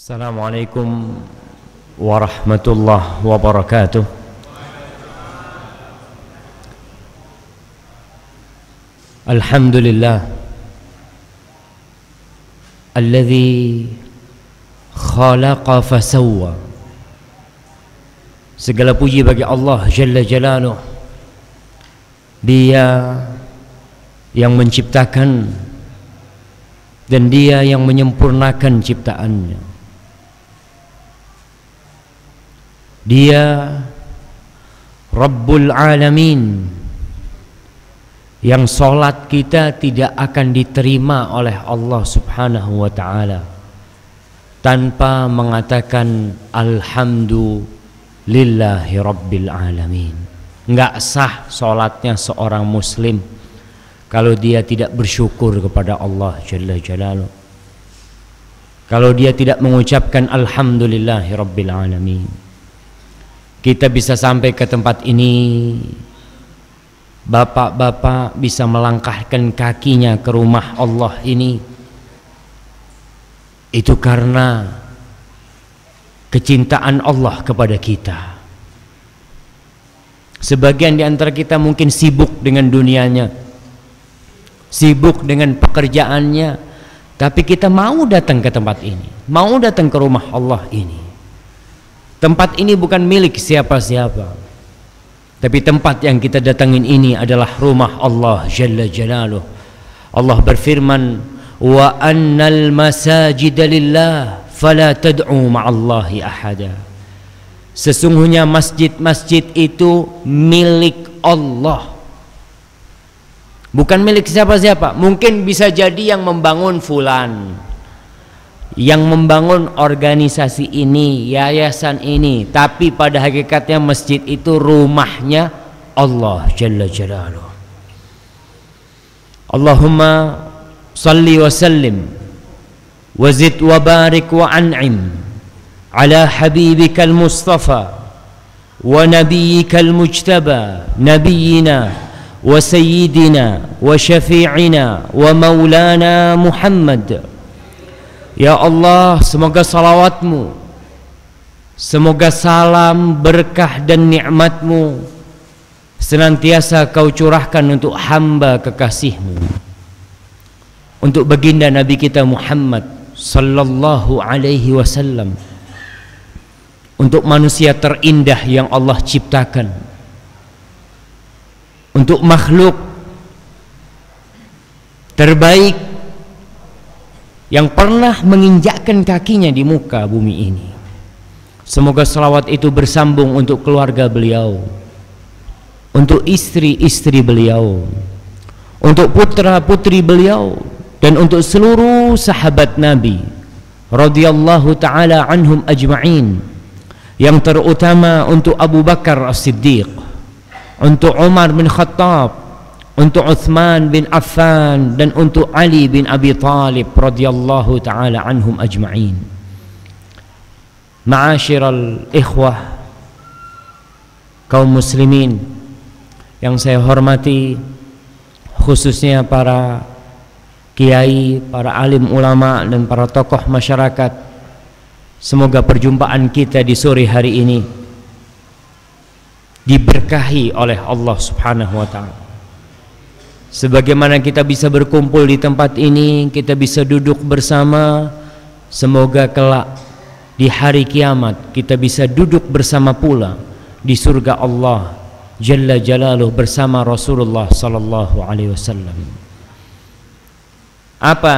Assalamualaikum warahmatullahi wabarakatuh. Alhamdulillah alladzi khalaqa fasawwa. Segala puji bagi Allah Jalla Jalaluh. Dia yang menciptakan dan Dia yang menyempurnakan ciptaannya. Dia Rabbul Alamin, yang solat kita tidak akan diterima oleh Allah Subhanahu wa ta'ala tanpa mengatakan Alhamdulillahi Rabbil Alamin. Enggak sah solatnya seorang muslim kalau dia tidak bersyukur kepada Allah Jalla Jalaluh, kalau dia tidak mengucapkan Alhamdulillahi Rabbil Alamin. Kita bisa sampai ke tempat ini, bapak-bapak bisa melangkahkan kakinya ke rumah Allah ini, itu karena kecintaan Allah kepada kita. Sebagian di antara kita mungkin sibuk dengan dunianya, sibuk dengan pekerjaannya, tapi kita mau datang ke tempat ini, mau datang ke rumah Allah ini. Tempat ini bukan milik siapa-siapa, tapi tempat yang kita datangin ini adalah rumah Allah Jalla Jalaluh. Allah berfirman, wa annal masajida lillah fala tad'u ma'allahi ahada. Sesungguhnya masjid-masjid itu milik Allah, bukan milik siapa-siapa. Mungkin bisa jadi yang membangun fulan, yang membangun organisasi ini, yayasan ini, tapi pada hakikatnya masjid itu rumahnya Allah Jalla Jalaluh. Allahumma salli wa sallim wa zid wa barik wa an'im ala habibikal mustafa wa nabiyyikal mujtaba nabiyyina wa sayyidina wa syafi'ina wa maulana Muhammad. Ya Allah, semoga salawatmu, semoga salam, berkah dan nikmatmu senantiasa kau curahkan untuk hamba kekasihmu, untuk baginda Nabi kita Muhammad sallallahu alaihi wasallam, untuk manusia terindah yang Allah ciptakan, untuk makhluk terbaik yang pernah menginjakkan kakinya di muka bumi ini. Semoga salawat itu bersambung untuk keluarga beliau, untuk istri-istri beliau, untuk putra-putri beliau, dan untuk seluruh sahabat Nabi radhiyallahu ta'ala anhum ajma'in. Yang terutama untuk Abu Bakar As-Siddiq, untuk Umar bin Khattab, untuk Uthman bin Affan, dan untuk Ali bin Abi Talib radhiyallahu ta'ala anhum ajma'in. Ma'asyiral ikhwah, kaum muslimin yang saya hormati, khususnya para kiai, para alim ulama, dan para tokoh masyarakat, semoga perjumpaan kita di sore hari ini diberkahi oleh Allah Subhanahu wa ta'ala. Sebagaimana kita bisa berkumpul di tempat ini, kita bisa duduk bersama, semoga kelak di hari kiamat kita bisa duduk bersama pula di surga Allah Jalla Jalaluh bersama Rasulullah sallallahu alaihi wasallam. Apa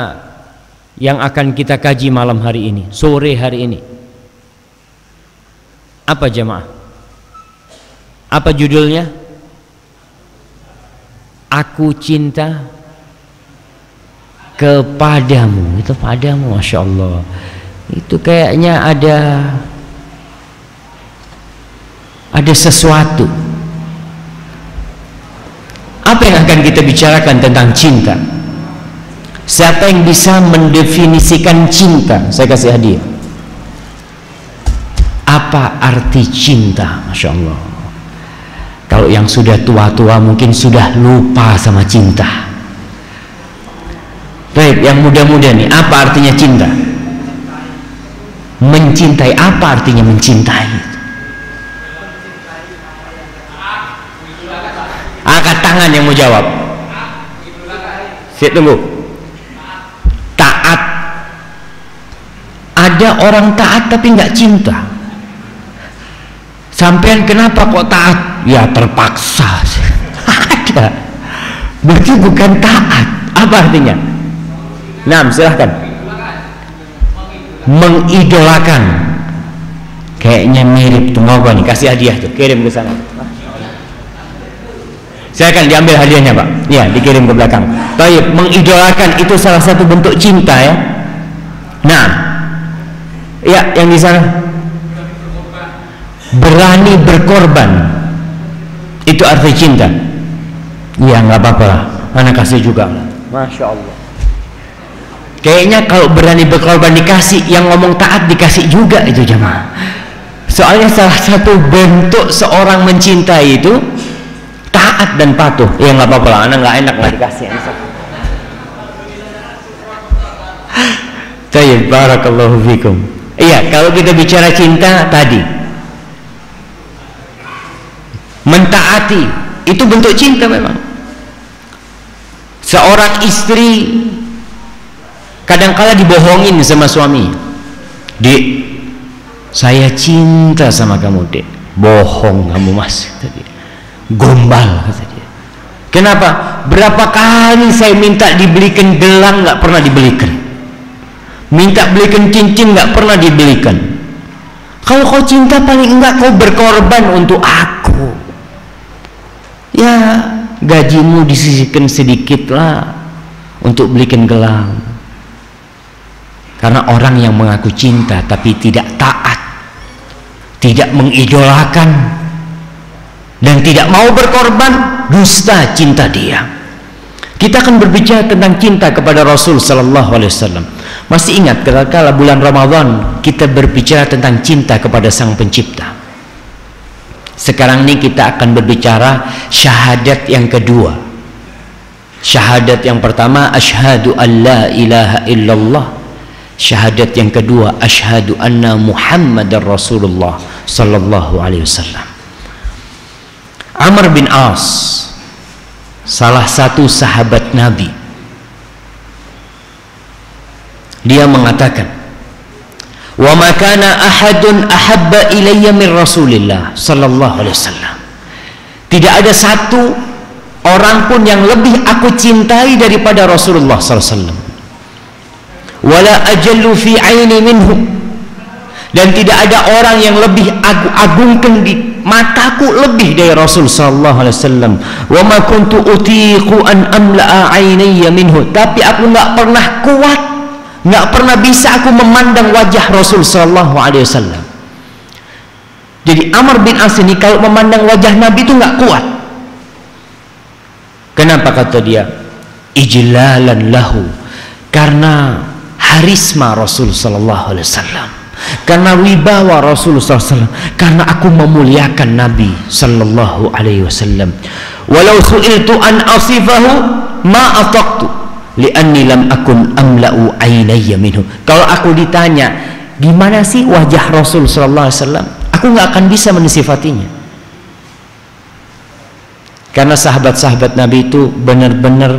yang akan kita kaji malam hari ini, sore hari ini? Apa jemaah? Apa judulnya? Aku cinta kepadamu. Itu padamu, Masya Allah. Itu kayaknya ada sesuatu. Apa yang akan kita bicarakan tentang cinta? Siapa yang bisa mendefinisikan cinta? Saya kasih hadiah. Apa arti cinta? Masya Allah. Kalau yang sudah tua-tua mungkin sudah lupa sama cinta. Baik, yang muda-muda nih, apa artinya cinta? Mencintai, apa artinya mencintai? Angkat tangan yang mau jawab. Saya tunggu. Taat. Ada orang taat tapi nggak cinta. Sampean kenapa kok taat? Ya terpaksa. Ada. Berarti bukan taat. Apa artinya? Nah, silahkan. Mengidolakan. Kayaknya mirip tuh, apa nih? Kasih hadiah tuh, kirim ke sana. Saya akan diambil hadiahnya, Pak. Ya, dikirim ke belakang. Baik, mengidolakan itu salah satu bentuk cinta ya. Nah, ya yang di sana. Berani berkorban. Itu arti cinta. Ya nggak apa-apa, anak kasih juga. Masya Allah. Kayaknya kalau berani berkorban dikasih, yang ngomong taat dikasih juga itu jemaah. Soalnya salah satu bentuk seorang mencintai itu taat dan patuh. Ya nggak apa-apa lah, anak nggak enak nggak dikasih. Tayyib, barakallahu fikum. Iya, kalau kita bicara cinta tadi, mentaati itu bentuk cinta memang. Seorang istri kadang-kala dibohongin sama suami. Dek, saya cinta sama kamu, Dek. Bohong kamu, Mas, tadi. Gombal kata dia. Kenapa? Berapa kali saya minta dibelikan gelang nggak pernah dibelikan, minta belikan cincin nggak pernah dibelikan. Kalau kau cinta paling enggak kau berkorban untuk aku. Ya gajimu disisihkan sedikit lah untuk belikan gelang. Karena orang yang mengaku cinta tapi tidak taat, tidak mengidolakan, dan tidak mau berkorban, dusta cinta dia. Kita akan berbicara tentang cinta kepada Rasul Sallallahu Alaihi Wasallam. Masih ingat ketika bulan Ramadan kita berbicara tentang cinta kepada Sang Pencipta. Sekarang ini kita akan berbicara syahadat yang kedua. Syahadat yang pertama, asyhadu an la ilaha illallah. Syahadat yang kedua, asyhadu anna Muhammadar Rasulullah Sallallahu Alaihi Wasallam. Amr bin As, salah satu sahabat Nabi, dia mengatakan, wa ma kana ahadun ahabba ilayya min Rasulillah sallallahu alaihi wasallam. Tidak ada satu orang pun yang lebih aku cintai daripada Rasulullah sallallahu alaihi wasallam. Wala ajallu fi aini minhu. Dan tidak ada orang yang lebih aku agungkan di mataku lebih dari Rasul sallallahu alaihi wasallam. Wa ma kuntu utiqu an amla'a ainayya minhu. Tapi aku enggak pernah kuat, enggak pernah bisa aku memandang wajah Rasul sallallahu alaihi wasallam. Jadi Amr bin As ini kalau memandang wajah Nabi itu enggak kuat. Kenapa kata dia? Ijlalan lahu. Karena harisma Rasul sallallahu alaihi wasallam. Karena wibawa Rasulullah SAW, karena aku memuliakan Nabi Sallallahu Alaihi Wasallam. Walau su'iltu an asifahu ma ataqtu li'anni lam akun amla'u ainayya minhu. Kalau aku ditanya gimana sih wajah Rasul Sallallahu Alaihi Wasallam, aku nggak akan bisa mensifatinya. Karena sahabat-sahabat Nabi itu benar-benar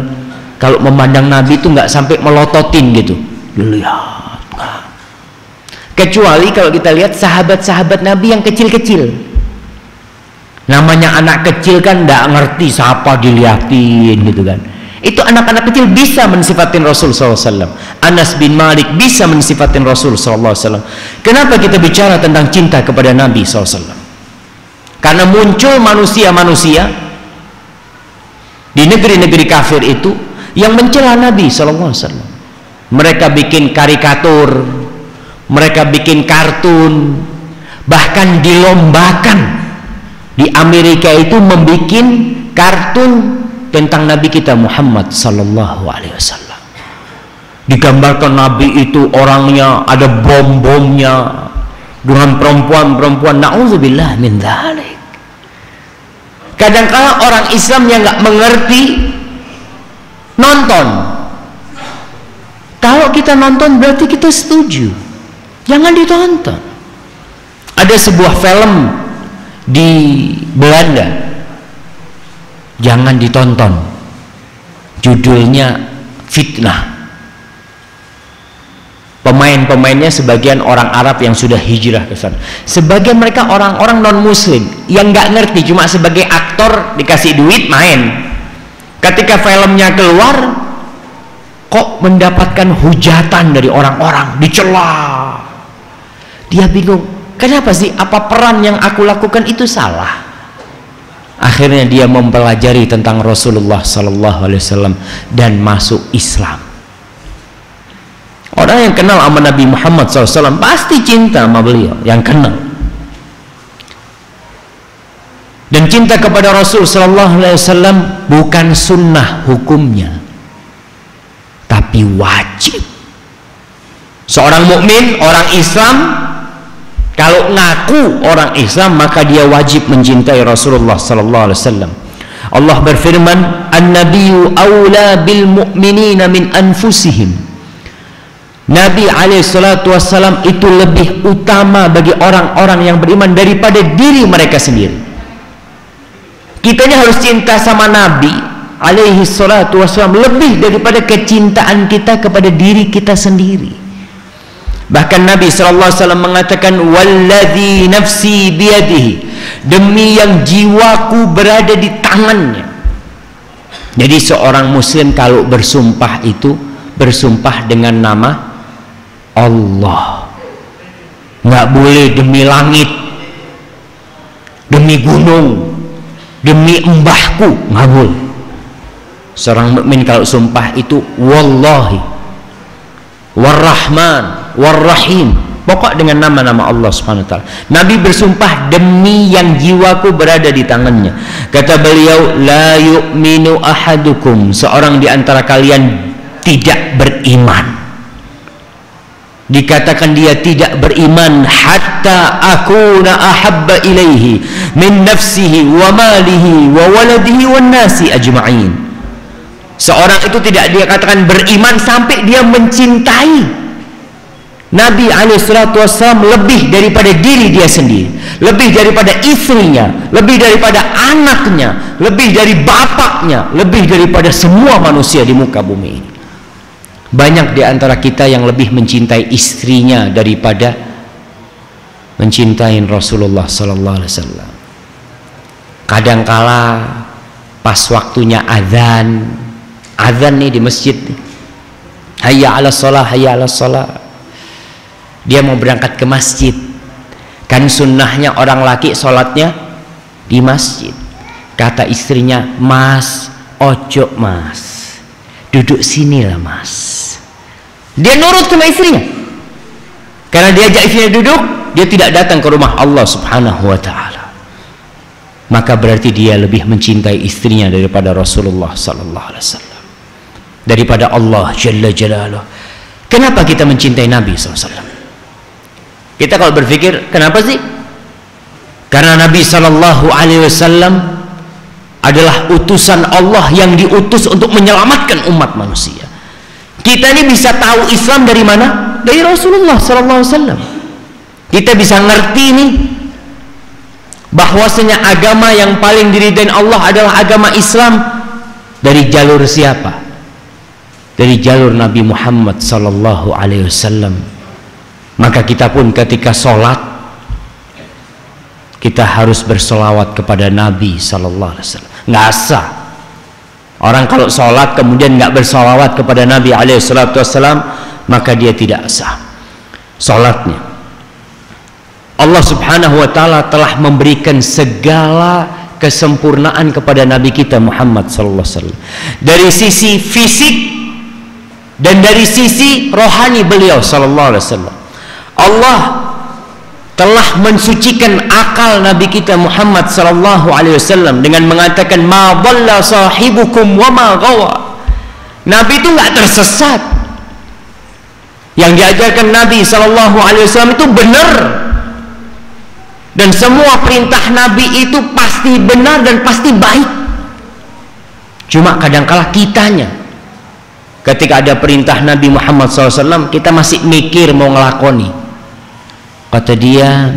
kalau memandang Nabi itu nggak sampai melototin gitu, dilihat. Kecuali kalau kita lihat sahabat-sahabat Nabi yang kecil-kecil. Namanya anak kecil kan tidak ngerti siapa dilihatin gitu kan. Itu anak-anak kecil bisa mensifatin Rasul SAW. Anas bin Malik bisa mensifatin Rasul SAW. Kenapa kita bicara tentang cinta kepada Nabi SAW? Karena muncul manusia-manusia di negeri-negeri kafir itu yang mencela Nabi SAW. Mereka bikin karikatur, mereka bikin kartun, bahkan dilombakan. Di Amerika itu membuat kartun tentang Nabi kita Muhammad Sallallahu Alaihi Wasallam. Digambarkan Nabi itu orangnya ada bom-bomnya dengan perempuan-perempuan. Na'udzubillah min dzalik. Kadang-kala orang Islam yang nggak mengerti nonton. Kalau kita nonton berarti kita setuju. Jangan ditonton. Ada sebuah film di Belanda, jangan ditonton. Judulnya Fitnah. Pemain-pemainnya sebagian orang Arab yang sudah hijrah ke sana. Sebagian mereka orang-orang non-muslim yang nggak ngerti, cuma sebagai aktor dikasih duit main. Ketika filmnya keluar, kok mendapatkan hujatan dari orang-orang, dicela. Dia bingung, kenapa sih? Apa peran yang aku lakukan itu salah? Akhirnya dia mempelajari tentang Rasulullah SAW dan masuk Islam. Orang yang kenal sama Nabi Muhammad SAW pasti cinta sama beliau, yang kenal. Dan cinta kepada Rasul SAW bukan sunnah hukumnya, tapi wajib. Seorang mukmin, orang Islam, kalau ngaku orang Islam, maka dia wajib mencintai Rasulullah SAW. Allah berfirman, An-Nabiyyu awla bil mu'minina min anfusihim. Nabi SAW itu lebih utama bagi orang-orang yang beriman daripada diri mereka sendiri. Kitanya harus cinta sama Nabi SAW lebih daripada kecintaan kita kepada diri kita sendiri. Bahkan Nabi SAW mengatakan, walladzi nafsi biyadihi, demi yang jiwaku berada di tangannya. Jadi seorang muslim kalau bersumpah itu bersumpah dengan nama Allah. Nggak boleh demi langit, demi gunung, demi mbahku, nggak boleh. Seorang mukmin kalau sumpah itu wallahi, warrahman, warrahim, pokok dengan nama-nama Allah Subhanahu wa taala. Nabi bersumpah demi yang jiwaku berada di tangannya. Kata beliau, la yu'minu ahadukum, seorang di antara kalian tidak beriman. Dikatakan dia tidak beriman hatta akuna ahabba ilaihi min nafsihi wa malihi wa waladihi wan nasi ajma'in. Seorang itu tidak dikatakan beriman sampai dia mencintai Nabi SAW lebih daripada diri dia sendiri, lebih daripada istrinya, lebih daripada anaknya, lebih dari bapaknya, lebih daripada semua manusia di muka bumi ini. Banyak di antara kita yang lebih mencintai istrinya daripada mencintai Rasulullah SAW. Kadangkala pas waktunya azan nih di masjid, hayya 'alas shalah, hayya 'alas shalah, dia mau berangkat ke masjid. Kan sunnahnya orang laki sholatnya di masjid. Kata istrinya, mas, ojo mas, duduk sinilah mas. Dia nurut sama istrinya. Karena dia ajak istrinya duduk, dia tidak datang ke rumah Allah Subhanahu wa ta'ala. Maka berarti dia lebih mencintai istrinya daripada Rasulullah sallallahu alaihi wasallam, daripada Allah Jalla Jalaluh. Kenapa kita mencintai Nabi SAW? Kita kalau berpikir, kenapa sih? Karena Nabi sallallahu alaihi wasallam adalah utusan Allah yang diutus untuk menyelamatkan umat manusia. Kita ini bisa tahu Islam dari mana? Dari Rasulullah sallallahu alaihi wasallam. Kita bisa ngerti nih bahwasanya agama yang paling diridai Allah adalah agama Islam dari jalur siapa? Dari jalur Nabi Muhammad sallallahu alaihi wasallam. Maka kita pun ketika sholat, kita harus bersolawat kepada Nabi sallallahu alaihi wasallam. Nggak sah orang kalau sholat kemudian nggak bersolawat kepada Nabi alaihi wasallam, maka dia tidak sah sholatnya. Allah Subhanahu wa ta'ala telah memberikan segala kesempurnaan kepada Nabi kita Muhammad sallallahu alaihi wasallam, dari sisi fisik dan dari sisi rohani beliau sallallahu alaihi wasallam. Allah telah mensucikan akal Nabi kita Muhammad sallallahu alaihi wasallam dengan mengatakan ma dhalla sahibukum wa ma ghawa. Nabi itu enggak tersesat. Yang diajarkan Nabi sallallahu alaihi wasallam itu benar. Dan semua perintah Nabi itu pasti benar dan pasti baik. Cuma kadangkala kitanya ketika ada perintah Nabi Muhammad SAW, kita masih mikir mau ngelakoni. Kata dia,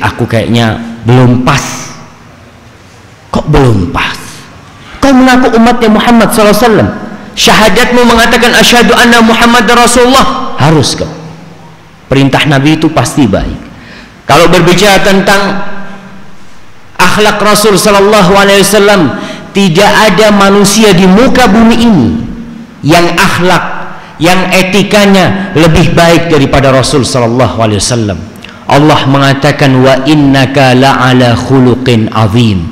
aku kayaknya belum pas. Kok belum pas? Kau mengaku umatnya Muhammad SAW, syahadatmu mengatakan asyhadu anna Muhammad Rasulullah, harus kau. Perintah Nabi itu pasti baik. Kalau berbicara tentang akhlak Rasul sallallahu alaihi wasallam, tidak ada manusia di muka bumi ini yang akhlak, yang etikanya lebih baik daripada Rasul sallallahu alaihi wasallam. Allah mengatakan, wa innaka la'ala khuluqin azim.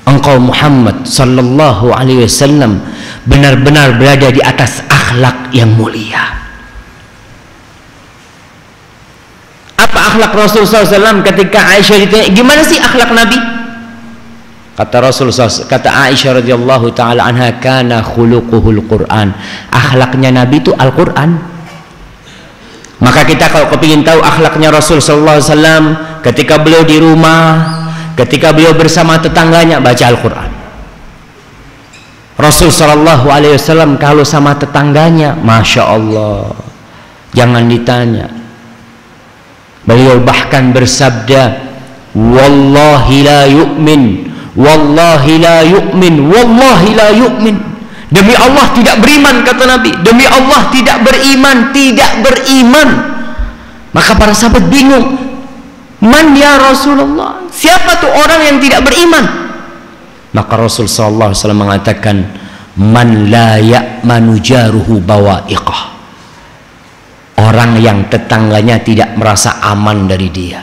Engkau Muhammad sallallahu alaihi wasallam benar-benar berada di atas akhlak yang mulia. Apa akhlak Rasul SAW? Ketika Aisyah ditanya, gimana sih akhlak Nabi? Kata Rasul, kata Aisyah radhiyallahu taala anha, kana khuluquhul Quran. Akhlaknya Nabi itu Al-Quran. Maka kita kalau kepingin tahu akhlaknya Rasul sallallahu alaihi wasallam, ketika beliau di rumah, ketika beliau bersama tetangganya, baca Al-Quran. Rasul sallallahu alaihi wasallam kalau sama tetangganya, masya Allah, jangan ditanya. Beliau bahkan bersabda, wallahi la yu'min, wallahi la yu'min, wallahi la yu'min. Demi Allah tidak beriman, kata Nabi. Demi Allah tidak beriman, tidak beriman. Maka para sahabat bingung, man ya Rasulullah, siapa tuh orang yang tidak beriman? Maka Rasul sallallahu alaihi wasallam mengatakan, man la ya'manu jaruhu bawa'iqah. Orang yang tetangganya tidak merasa aman dari dia.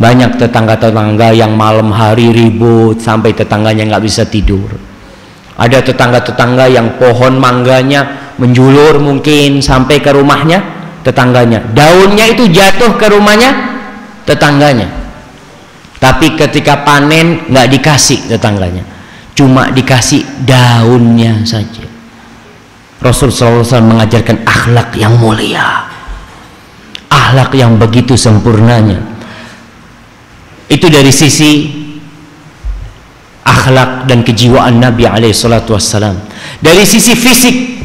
Banyak tetangga-tetangga yang malam hari ribut sampai tetangganya nggak bisa tidur. Ada tetangga-tetangga yang pohon mangganya menjulur mungkin sampai ke rumahnya tetangganya. Daunnya itu jatuh ke rumahnya tetangganya. Tapi ketika panen nggak dikasih tetangganya, cuma dikasih daunnya saja. Rasul SAW mengajarkan akhlak yang mulia, akhlak yang begitu sempurnanya. Itu dari sisi akhlak dan kejiwaan Nabi SAW. Dari sisi fisik,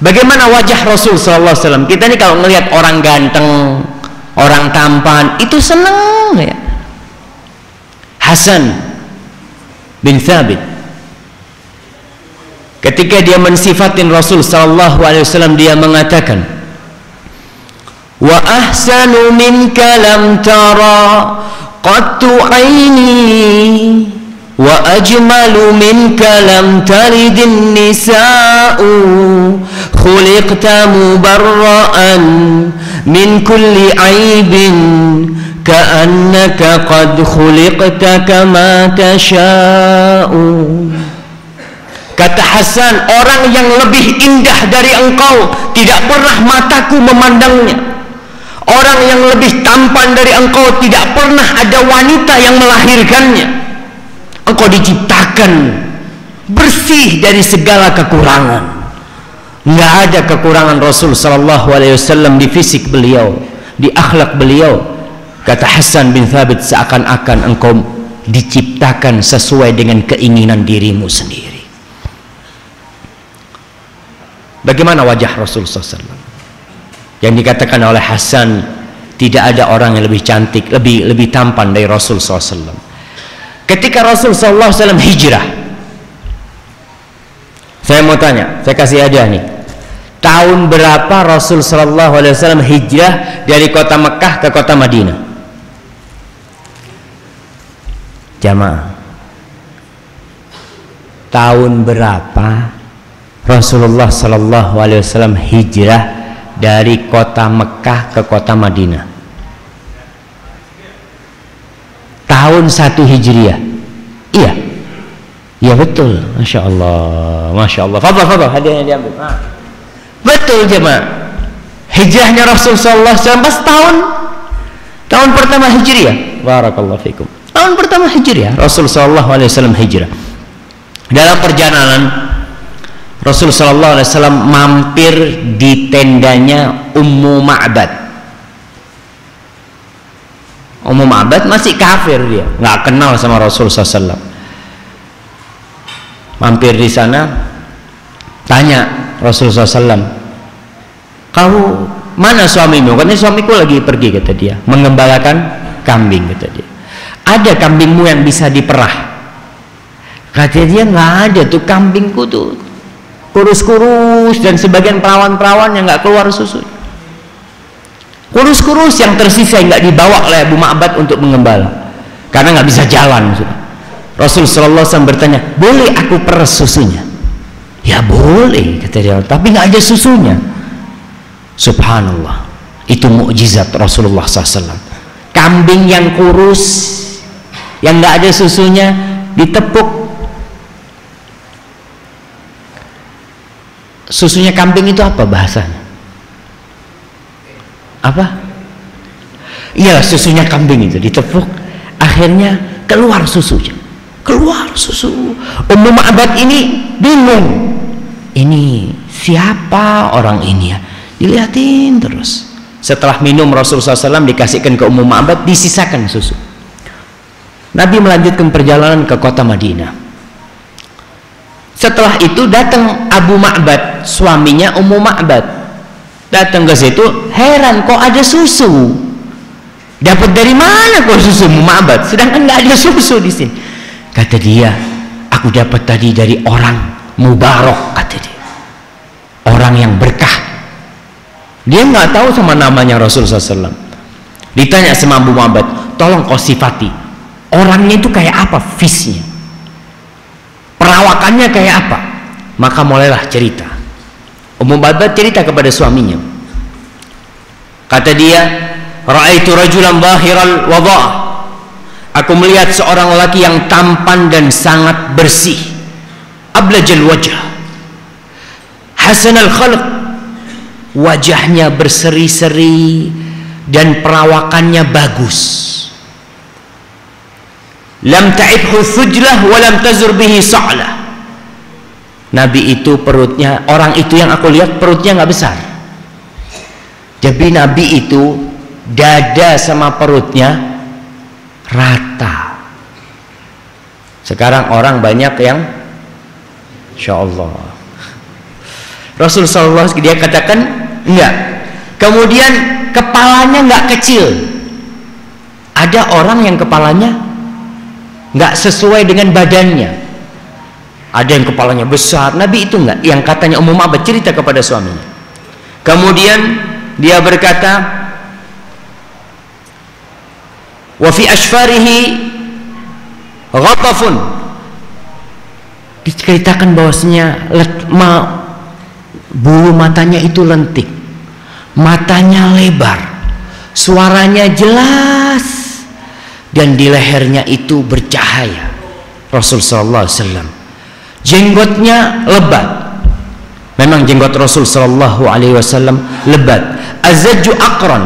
bagaimana wajah Rasul SAW? Kita ini kalau melihat orang ganteng, orang tampan, itu senang ya. Hasan bin Thabit, ketika dia mensifatin Rasul sallallahu alaihi wasallam, dia mengatakan, wa ahsanu minka lam tara qattu aini, wa ajmalu minka lam talidin nisa'u, khuliqta mubarra'an min kulli aibin, ka'annaka qad khuliqta kama tasha'u. Kata Hasan, orang yang lebih indah dari engkau tidak pernah mataku memandangnya. Orang yang lebih tampan dari engkau tidak pernah ada wanita yang melahirkannya. Engkau diciptakan bersih dari segala kekurangan. Nggak ada kekurangan Rasul sallallahu alaihi wasallam di fisik beliau, di akhlak beliau. Kata Hasan bin Thabit, seakan-akan engkau diciptakan sesuai dengan keinginan dirimu sendiri. Bagaimana wajah Rasul SAW? Yang dikatakan oleh Hasan, tidak ada orang yang lebih cantik, lebih tampan dari Rasul SAW. Ketika Rasul SAW hijrah, saya mau tanya, saya kasih hadiah nih. Tahun berapa Rasul SAW hijrah dari kota Mekah ke kota Madinah? Jamaah, tahun berapa Rasulullah sallallahu alaihi wasallam hijrah dari kota Mekah ke kota Madinah? Tahun 1 Hijriah. Iya. Iya betul. Masya Allah. Masya Allah. Fadhal hadiahnya diambil. Betul jemaah. Hijrahnya Rasul sallallahu alaihi wasallam pas tahun pertama Hijriah. Barakallahu fikum. Tahun pertama Hijriah Rasul sallallahu alaihi wasallam hijrah. Dalam perjalanan Rasul sallallahu alaihi wasallam mampir di tendanya Ummu Ma'bad. Ummu Ma'bad masih kafir, dia nggak kenal sama Rasul sallallahu alaihi wasallam. Mampir di sana, tanya Rasul sallallahu alaihi wasallam, mana suamimu? Katanya suamiku lagi pergi, kata dia, mengembalakan kambing, kata dia. Ada kambingmu yang bisa diperah? Kata dia, nggak ada tuh, kambingku tuh kurus-kurus dan sebagian perawan-perawan yang nggak keluar susu. Kurus-kurus yang tersisa nggak dibawa oleh Abu Ma'bad untuk mengembala karena nggak bisa jalan. Rasul sallallahu alaihi wasallam bertanya, boleh aku peras susunya? Ya boleh, kata dia, tapi nggak ada susunya. Subhanallah, itu mukjizat Rasulullah SAW. Kambing yang kurus, yang nggak ada susunya, ditepuk. Susunya kambing itu apa bahasanya? Apa? Iya, susunya kambing itu ditepuk, akhirnya keluar susunya. Keluar susu. Ummu Ma'bad ini bingung. Ini siapa orang ini ya? Dilihatin terus. Setelah minum Rasulullah SAW dikasihkan ke Ummu Ma'bad, disisakan susu. Nabi melanjutkan perjalanan ke kota Madinah. Setelah itu datang Abu Ma'bad, suaminya Ummu Ma'bad. Datang ke situ, heran kok ada susu. Dapat dari mana kok susu Ummu Ma'bad? Sedangkan nggak ada susu di sini. Kata dia, aku dapat tadi dari orang mubarak, kata dia, orang yang berkah. Dia nggak tahu sama namanya Rasulullah SAW. Ditanya sama Abu Ma'bad, tolong kau sifati orangnya itu kayak apa, visnya, perawakannya kayak apa. Maka mulailah cerita. Ummu Ma'bad cerita kepada suaminya. Kata dia, ra'aitu rajulan zahiral wada'ah, aku melihat seorang lelaki yang tampan dan sangat bersih, ablajal wajah, hasanal khalq, wajahnya berseri-seri dan perawakannya bagus. Lam ta'ibhu thujlah wa lam tazur bihi sa'lah. Nabi itu perutnya, orang itu yang aku lihat perutnya nggak besar. Jadi Nabi itu dada sama perutnya rata. Sekarang orang banyak yang Insya Allah. Rasulullah SAW dia katakan enggak. Kemudian kepalanya enggak kecil. Ada orang yang kepalanya enggak sesuai dengan badannya. Ada yang kepalanya besar. Nabi itu enggak. Yang katanya Ummu Ma'bad cerita kepada suaminya. Kemudian dia berkata, wa fi ashfarihi ghatafun, diceritakan bahwasanya bulu matanya itu lentik, matanya lebar, suaranya jelas, dan di lehernya itu bercahaya. Rasul sallallahu alaihi wasallam jenggotnya lebat. Memang jenggot Rasul sallallahu alaihi wasallam lebat. Azajju aqran,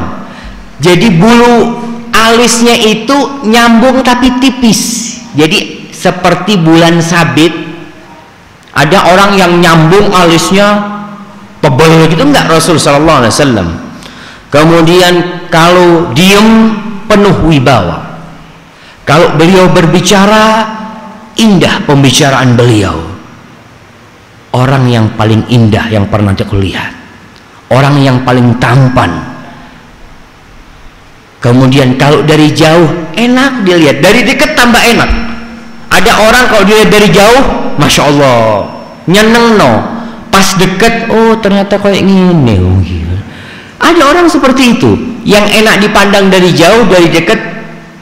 jadi bulu alisnya itu nyambung tapi tipis, jadi seperti bulan sabit. Ada orang yang nyambung alisnya tebal gitu, enggak Rasul sallallahu alaihi wasallam. Kemudian kalau diem penuh wibawa, kalau beliau berbicara indah pembicaraan beliau. Orang yang paling indah yang pernah aku lihat, orang yang paling tampan. Kemudian kalau dari jauh enak dilihat, dari dekat tambah enak. Ada orang kalau dilihat dari jauh, masya Allah, nyeneng no. Pas dekat, oh ternyata kayak gini. Oh, gitu. Ada orang seperti itu, yang enak dipandang dari jauh, dari dekat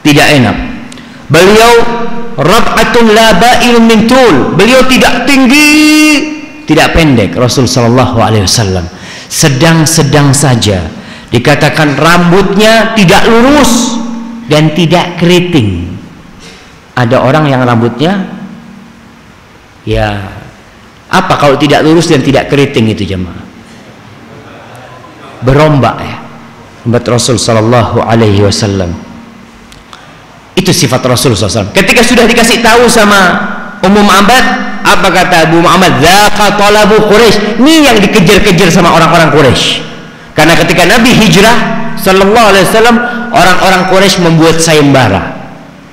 tidak enak. Beliau rab'atun la ba'ilun min tul, beliau tidak tinggi, tidak pendek. Rasul sallallahu alaihi wasallam sedang-sedang saja. Dikatakan rambutnya tidak lurus dan tidak keriting. Ada orang yang rambutnya ya apa kalau tidak lurus dan tidak keriting itu jemaah? Berombak ya. Rambut Rasul sallallahu alaihi wasallam. Itu sifat Rasul SAW. Ketika sudah dikasih tahu sama Ummu Ma'bad, apa kata Abu Muhammad? Dzaqa talabu Quraisy. Ini yang dikejar-kejar sama orang-orang Quraisy. Karena ketika Nabi hijrah sallallahu alaihi wasallam, orang-orang Quraisy membuat sayembara.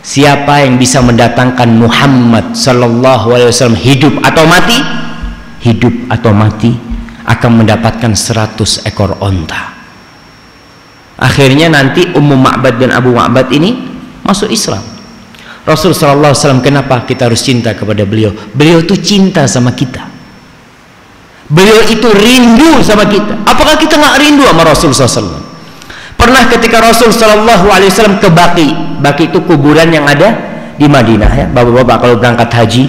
Siapa yang bisa mendatangkan Muhammad sallallahu alaihi wasallam hidup atau mati? Hidup atau mati akan mendapatkan 100 ekor onta. Akhirnya nanti Ummu Ma'bad dan Abu Ma'bad ini masuk Islam. Rasul sallallahu alaihi wasallam, kenapa kita harus cinta kepada beliau? Beliau itu cinta sama kita. Beliau itu rindu sama kita. Apakah kita nggak rindu sama Rasul sallallahu alaihi wasallam? Pernah ketika Rasul sallallahu alaihi wasallam ke Baqi. Baqi itu kuburan yang ada di Madinah ya. Bapak-bapak kalau berangkat haji,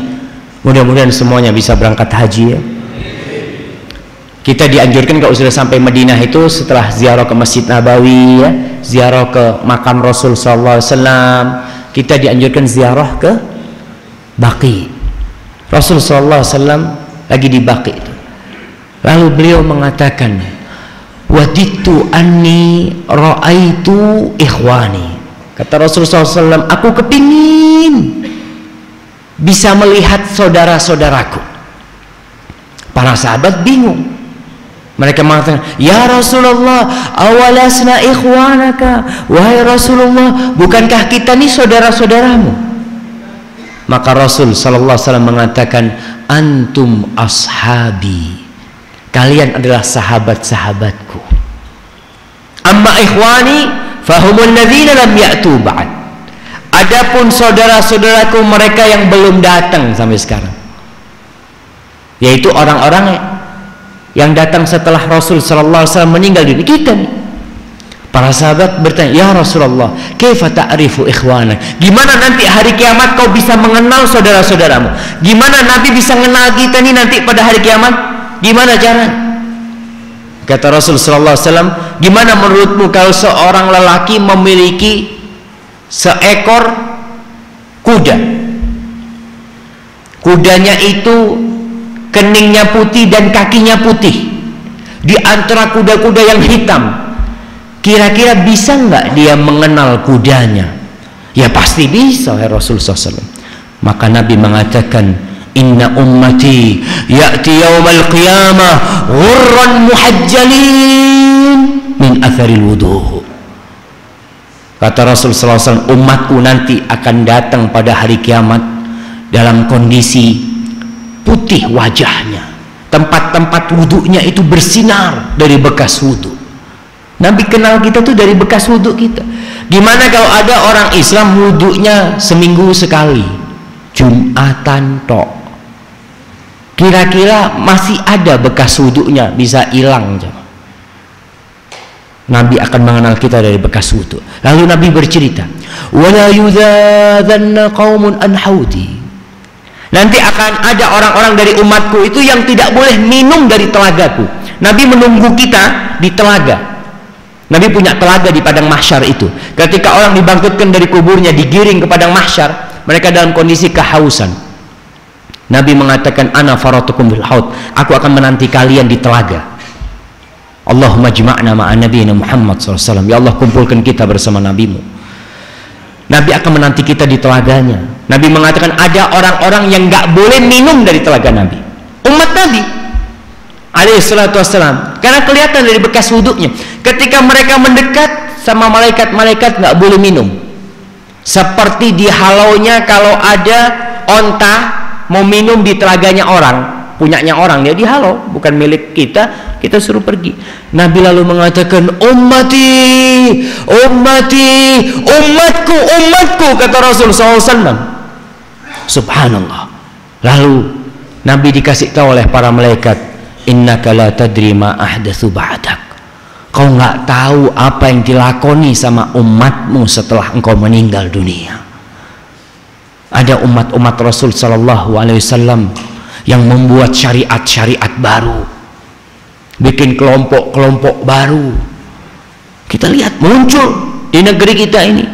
mudah-mudahan semuanya bisa berangkat haji ya. Kita dianjurkan kalau sudah sampai Madinah itu setelah ziarah ke Masjid Nabawi ya, ziarah ke makam Rasul sallallahu alaihi wasallam, kita dianjurkan ziarah ke Baqi. Rasul sallallahu alaihi wasallam lagi di Baqi itu. Lalu beliau mengatakan, "Waditu anni ra'aitu ikhwani." Kata Rasul sallallahu alaihi wasallam, aku kepingin bisa melihat saudara-saudaraku. Para sahabat bingung. Mereka mengatakan, "Ya Rasulullah, awalasna ikhwanaka?" Wahai Rasulullah, bukankah kita ini saudara-saudaramu? Maka Rasul sallallahu alaihi wasallam mengatakan, "Antum ashabi." Kalian adalah sahabat-sahabatku. Amma ikhwani fahumul ladzina lam ya'tu ba'd. Adapun saudara-saudaraku, mereka yang belum datang sampai sekarang. Yaitu orang-orang yang datang setelah Rasul sallallahu alaihi wasallam meninggal dunia, kita nih. Para sahabat bertanya, "Ya Rasulullah, kaifa ta'rifu ikhwana?" Gimana nanti hari kiamat kau bisa mengenal saudara-saudaramu? Gimana Nabi bisa mengenal kita nih nanti pada hari kiamat? Gimana caranya? Kata Rasul sallallahu alaihi wasallam, "Gimana menurutmu kalau seorang lelaki memiliki seekor kuda? Kudanya itu keningnya putih dan kakinya putih, di antara kuda-kuda yang hitam. Kira-kira bisa nggak dia mengenal kudanya?" Ya pasti bisa, ya Rasul SAW. Maka Nabi mengatakan, "Inna ummati ya'ti yawmal qiyamah ghurran muhajjalin min atharil wudu." Kata Rasul SAW, umatku nanti akan datang pada hari kiamat dalam kondisi putih wajahnya, tempat-tempat wudhunya itu bersinar dari bekas wudhu. Nabi kenal kita tuh dari bekas wudhu kita. Gimana kalau ada orang Islam wudhunya seminggu sekali, Jumatan tok, kira-kira masih ada bekas wudhunya, bisa hilang. Nabi akan mengenal kita dari bekas wudhu. Lalu Nabi bercerita, "Wala yudzadanna qaumun an haudi." Nanti akan ada orang-orang dari umatku itu yang tidak boleh minum dari telagaku. Nabi menunggu kita di telaga. Nabi punya telaga di padang mahsyar itu. Ketika orang dibangkitkan dari kuburnya, digiring ke padang mahsyar, mereka dalam kondisi kehausan. Nabi mengatakan, "Ana faratukum bil haud." Aku akan menanti kalian di telaga. Allahumma jma'na ma'an nabiyina Muhammad SAW. Ya Allah, kumpulkan kita bersama nabimu. Nabi akan menanti kita di telaganya. Nabi mengatakan ada orang-orang yang nggak boleh minum dari telaga Nabi, umat Nabi alaihi salatu wassalam, karena kelihatan dari bekas wudhunya. Ketika mereka mendekat sama malaikat-malaikat nggak boleh minum. Seperti dihalaunya kalau ada onta mau minum di telaganya orang, punyanya orang, dia dihalau, bukan milik kita, kita suruh pergi. Nabi lalu mengatakan, "Ummati, ummati, umatku, umatku," kata Rasul SAW. Subhanallah. Lalu Nabi dikasih tahu oleh para malaikat, "Innaka la tadri ma ahdatsu ba'dak." Kau nggak tahu apa yang dilakoni sama umatmu setelah engkau meninggal dunia. Ada umat-umat Rasul sallallahu alaihi wasallam yang membuat syariat-syariat baru, bikin kelompok-kelompok baru. Kita lihat muncul di negeri kita ini.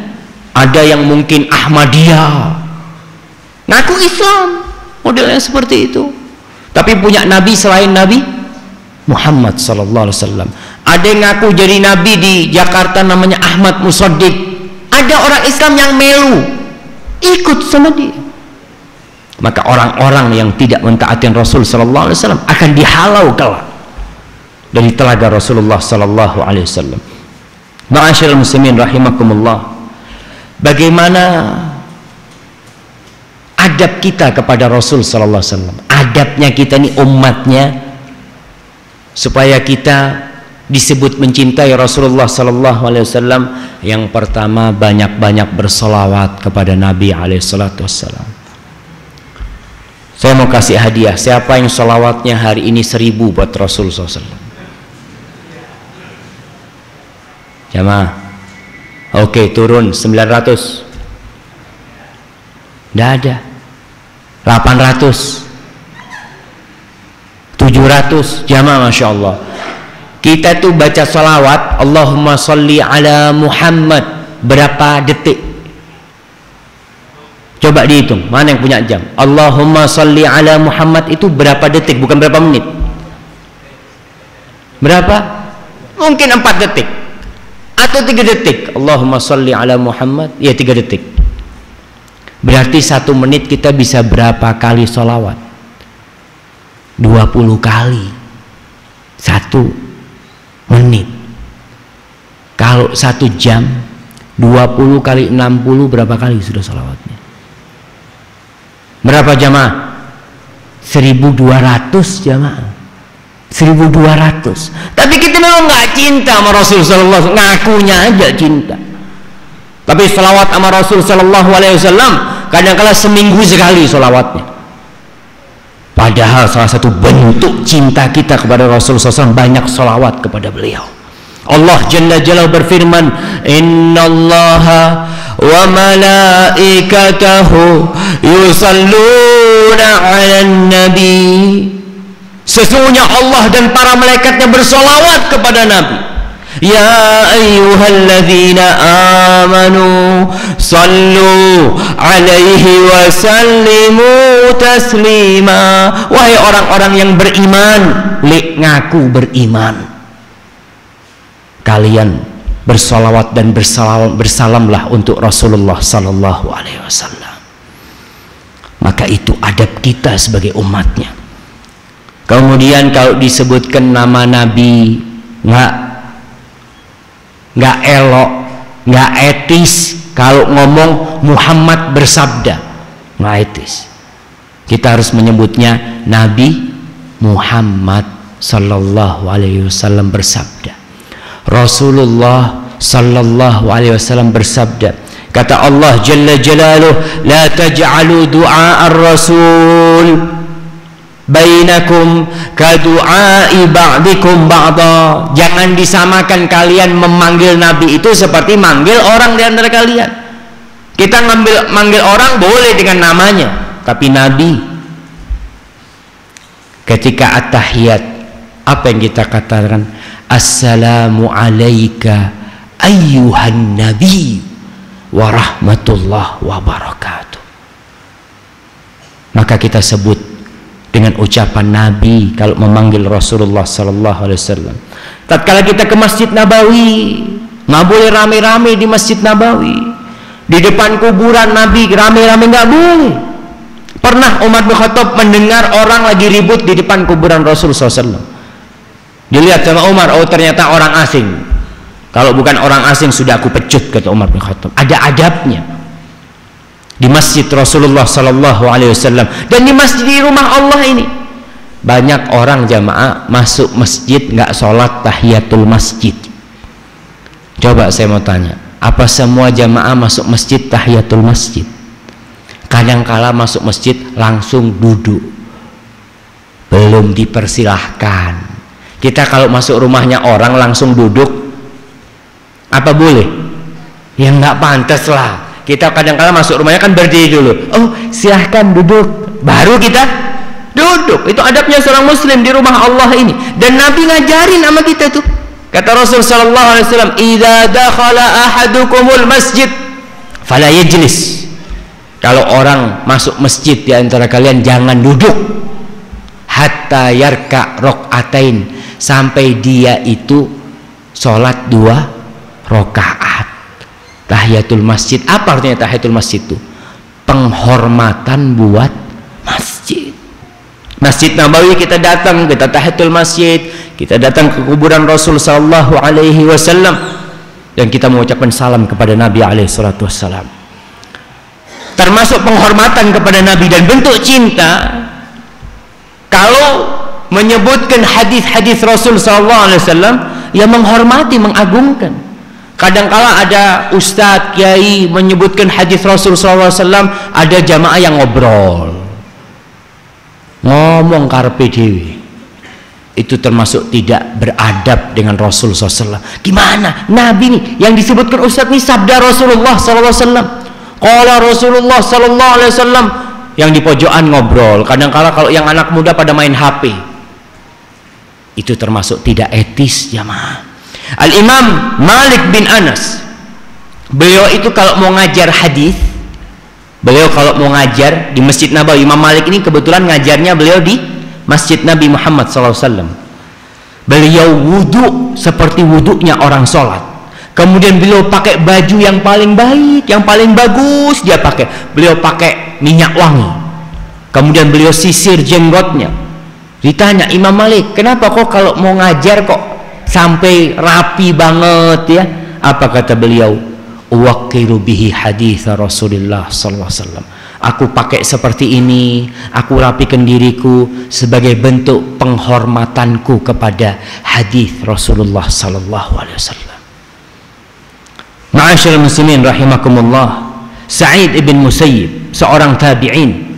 Ada yang mungkin Ahmadiyah, ngaku Islam, modelnya seperti itu, tapi punya nabi selain Nabi Muhammad sallallahu alaihi wasallam. Ada yang ngaku jadi nabi di Jakarta, namanya Ahmad Musaddiq. Ada orang Islam yang melu ikut sama dia. Maka orang-orang yang tidak mentaati Rasul sallallahu alaihi wasallam akan dihalau kelak dari telaga Rasulullah sallallahu alaihi wasallam. Ma'asyiral muslimin rahimakumullah. Bagaimana adab kita kepada Rasul sallallahu alaihi wasallam? Adabnya kita ini umatnya, supaya kita disebut mencintai Rasulullah sallallahu alaihi wasallam? Yang pertama, banyak-banyak berselawat kepada Nabi alaihi salatu wassalam. Saya mau kasih hadiah, siapa yang selawatnya hari ini 1000 buat Rasul sallallahu alaihi wasallam? Jamaah. Oke, turun 900. Tidak ada. 800, 700. Jamaah, masya Allah. Kita tuh baca salawat Allahumma salli ala Muhammad berapa detik? Coba dihitung, mana yang punya jam? Allahumma salli ala Muhammad itu berapa detik, bukan berapa menit. Berapa? Mungkin 4 detik atau 3 detik. Allahumma salli ala Muhammad, ya 3 detik. Berarti 1 menit kita bisa berapa kali salawat? 20 kali 1 menit. Kalau 1 jam 20 kali 60 berapa kali sudah salawatnya? Berapa jamaah? 1200 jamaah. 1200. Tapi kita memang nggak cinta sama Rasul sallallahu alaihi wasallam, ngakunya aja cinta. Tapi salawat sama Rasul sallallahu alaihi wasallam kadang-kala seminggu sekali salawatnya. Padahal salah satu bentuk cinta kita kepada Rasul SAW banyak salawat kepada beliau. Allah Jalla Jalla berfirman, Innallaha wa malaikatahu yusalluna 'alan nabi. Sesungguhnya Allah dan para malaikatnya bersalawat kepada Nabi. Ya ayyuhalladzina amanu sallu alaihi wa sallimu taslima. Wahai orang-orang yang beriman, ngaku beriman, kalian bersalawat dan bersalamlah untuk Rasulullah sallallahu alaihi wasallam. Maka itu adab kita sebagai umatnya. Kemudian kalau disebutkan nama Nabi nggak elok, nggak etis. Kalau ngomong Muhammad bersabda, nggak etis. Kita harus menyebutnya Nabi Muhammad sallallahu alaihi wasallam bersabda. Rasulullah sallallahu alaihi wasallam bersabda. Kata Allah Jalla Jalaluh, la taj'alu du'a ar-rasul bainakum kadu'ai ba'dikum ba'da. Jangan disamakan kalian memanggil Nabi itu seperti manggil orang di antara kalian. Kita manggil orang boleh dengan namanya, tapi Nabi ketika at-tahiyat apa yang kita katakan? Assalamu alayka ayyuhan nabi wa rahmatullah wa barakatuh. Maka kita sebut dengan ucapan Nabi kalau memanggil Rasulullah sallallahu alaihi wasallam. Tatkala kita ke Masjid Nabawi, nggak boleh rame-rame di Masjid Nabawi. Di depan kuburan Nabi rame-rame nggak boleh. Pernah Umar bin Khattab mendengar orang lagi ribut di depan kuburan Rasul sallallahu alaihi wasallam. Dilihat sama Umar, oh ternyata orang asing. Kalau bukan orang asing sudah aku pecut, kata Umar bin Khattab. Ada adabnya di masjid Rasulullah sallallahu alaihi wasallam dan di masjid di rumah Allah ini. Banyak orang jamaah masuk masjid nggak sholat tahiyatul masjid. Coba saya mau tanya, apa semua jamaah masuk masjid tahiyatul masjid? Kadangkala masuk masjid langsung duduk, belum dipersilahkan. Kita kalau masuk rumahnya orang langsung duduk, apa boleh? Ya nggak pantas lah. Kita kadang-kala masuk rumahnya kan berdiri dulu. Oh silahkan duduk, baru kita duduk. Itu adabnya seorang muslim di rumah Allah ini. Dan Nabi ngajarin sama kita tuh. Kata Rasul sallallahu alaihi wasallam, "Idza dakhala ahadukumul masjid fala yajlis." Kalau orang masuk masjid di antara kalian jangan duduk hatta yarka rokaatain, sampai dia itu sholat 2 rakaat. Tahiyatul masjid, apa artinya tahiyatul masjid itu? Penghormatan buat masjid. Masjid Nabawi kita datang, kita tahiyatul masjid, kita datang ke kuburan Rasul sallallahu alaihi wasallam dan kita mengucapkan salam kepada Nabi alaihi salatu wassalam. Termasuk penghormatan kepada Nabi dan bentuk cinta. Kalau menyebutkan hadis-hadis Rasul sallallahu alaihi wasallam, ya menghormati, mengagungkan. Kadangkala ada ustadz, kiai menyebutkan hadis Rasul SAW, ada jamaah yang ngobrol, ngomong karepe dhewe. Itu termasuk tidak beradab dengan Rasul SAW. Gimana? Nabi nih yang disebutkan ustadz nih sabda Rasulullah SAW. Qala Rasulullah SAW. Yang di pojokan ngobrol. Kadangkala kalau yang anak muda pada main HP, itu termasuk tidak etis, jamaah. Al-Imam Malik bin Anas, beliau itu kalau mau ngajar hadis, beliau kalau mau ngajar di Masjid Nabawi, Imam Malik ini kebetulan ngajarnya beliau di Masjid Nabi Muhammad SAW. Beliau wudhu seperti wudhunya orang sholat. Kemudian beliau pakai baju yang paling baik, yang paling bagus dia pakai. Beliau pakai minyak wangi. Kemudian beliau sisir jenggotnya. Ditanya Imam Malik, kenapa kok kalau mau ngajar kok sampai rapi banget ya? Apa kata beliau? Uwaqiru bihi hadits Rasulullah sallallahu alaihi wasallam. Aku pakai seperti ini, aku rapikan diriku sebagai bentuk penghormatanku kepada hadis Rasulullah sallallahu alaihi wasallam. Ma'asyiral muslimin rahimakumullah, Sa'id ibn Musayyib, seorang tabi'in.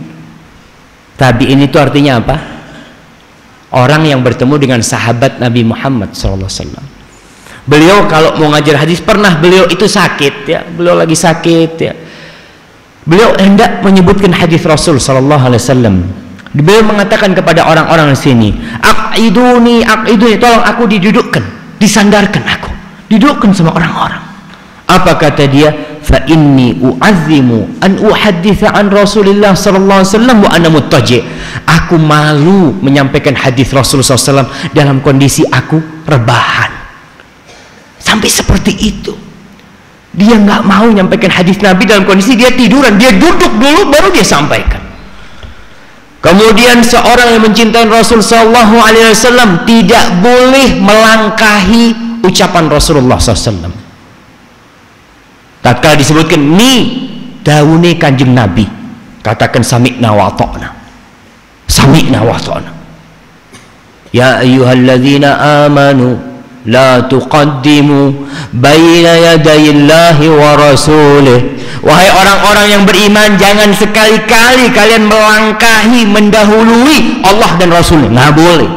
Tabi'in itu artinya apa? Orang yang bertemu dengan sahabat Nabi Muhammad SAW. Beliau kalau mau ngajar hadis, pernah beliau itu sakit ya, beliau lagi sakit ya. Beliau hendak menyebutkan hadis Rasul SAW. Beliau mengatakan kepada orang-orang di sini, aqiduni, tolong aku didudukkan, disandarkan aku, didudukkan sama orang-orang. Apa kata dia? Fa inni u'azzimu an uhadditha an Rasulillah sallallahu alaihi wasallam wa ana muttaji'. Aku malu menyampaikan hadis Rasulullah SAW dalam kondisi aku rebahan. Sampai seperti itu. Dia nggak mau menyampaikan hadis Nabi dalam kondisi dia tiduran. Dia duduk dulu baru dia sampaikan. Kemudian seorang yang mencintai Rasul sallallahu alaihi wasallam tidak boleh melangkahi ucapan Rasulullah SAW. Tatkala disebutkan ni daune kanjeng Nabi, katakan sami'na wa ata'na. Sami'na wa ata'na. Ya ayyuhalladzina amanu la tuqaddimu baina yadayillahi wa rasulih. Wahai orang-orang yang beriman, jangan sekali-kali kalian melangkahi, mendahului Allah dan Rasulnya. Nggak boleh.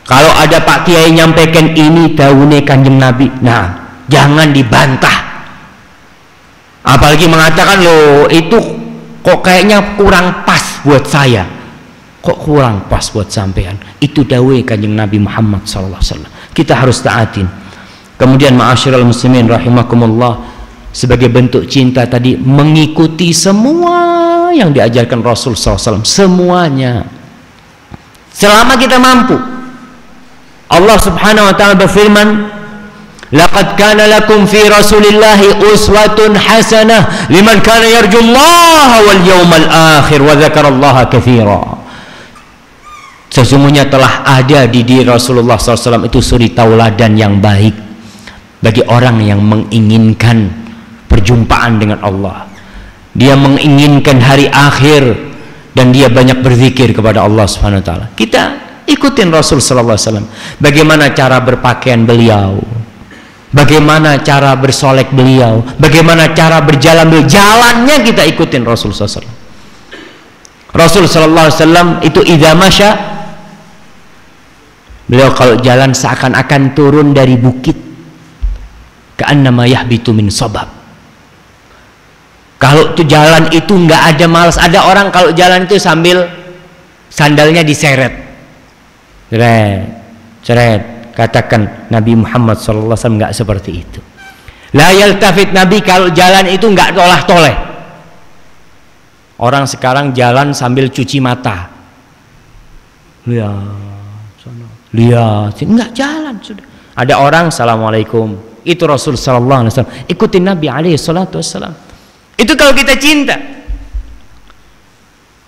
Kalau ada Pak Kiai nyampaikan ini daune kanjeng Nabi, nah jangan dibantah, apalagi mengatakan loh itu kok kayaknya kurang pas buat saya, kok kurang pas buat sampean. Itu dawai kanjeng Nabi Muhammad SAW, kita harus taatin. Kemudian ma'asyiral muslimin rahimakumullah, sebagai bentuk cinta tadi mengikuti semua yang diajarkan Rasul SAW, semuanya selama kita mampu. Allah Subhanahu wa ta'ala berfirman, laqad kana lakum fi rasulillahi uswatun hasanah liman kana yarjullaha wal yawmal akhir wa dzakarallaha katsira. Sesungguhnya telah ada di diri Rasulullah SAW itu suri tauladan yang baik bagi orang yang menginginkan perjumpaan dengan Allah. Dia menginginkan hari akhir dan dia banyak berzikir kepada Allah Subhanahu wa taala. Kita ikutin Rasul sallallahu alaihi wasallam. Bagaimana cara berpakaian beliau? Bagaimana cara bersolek beliau, bagaimana cara berjalan beliau, jalannya kita ikutin Rasul SAW. Rasul SAW itu idza masya, beliau kalau jalan seakan-akan turun dari bukit, ka'annama yahbitu min sabab. Kalau itu jalan itu nggak ada malas. Ada orang kalau jalan itu sambil sandalnya diseret, ceret. Katakan Nabi Muhammad SAW nggak seperti itu. La yaltafit, Nabi kalau jalan itu nggak tolah-toleh. Orang sekarang jalan sambil cuci mata. Lihat, nggak jalan sudah. Ada orang assalamualaikum, itu Rasul SAW. Ikutin Nabi SAW. Itu kalau kita cinta.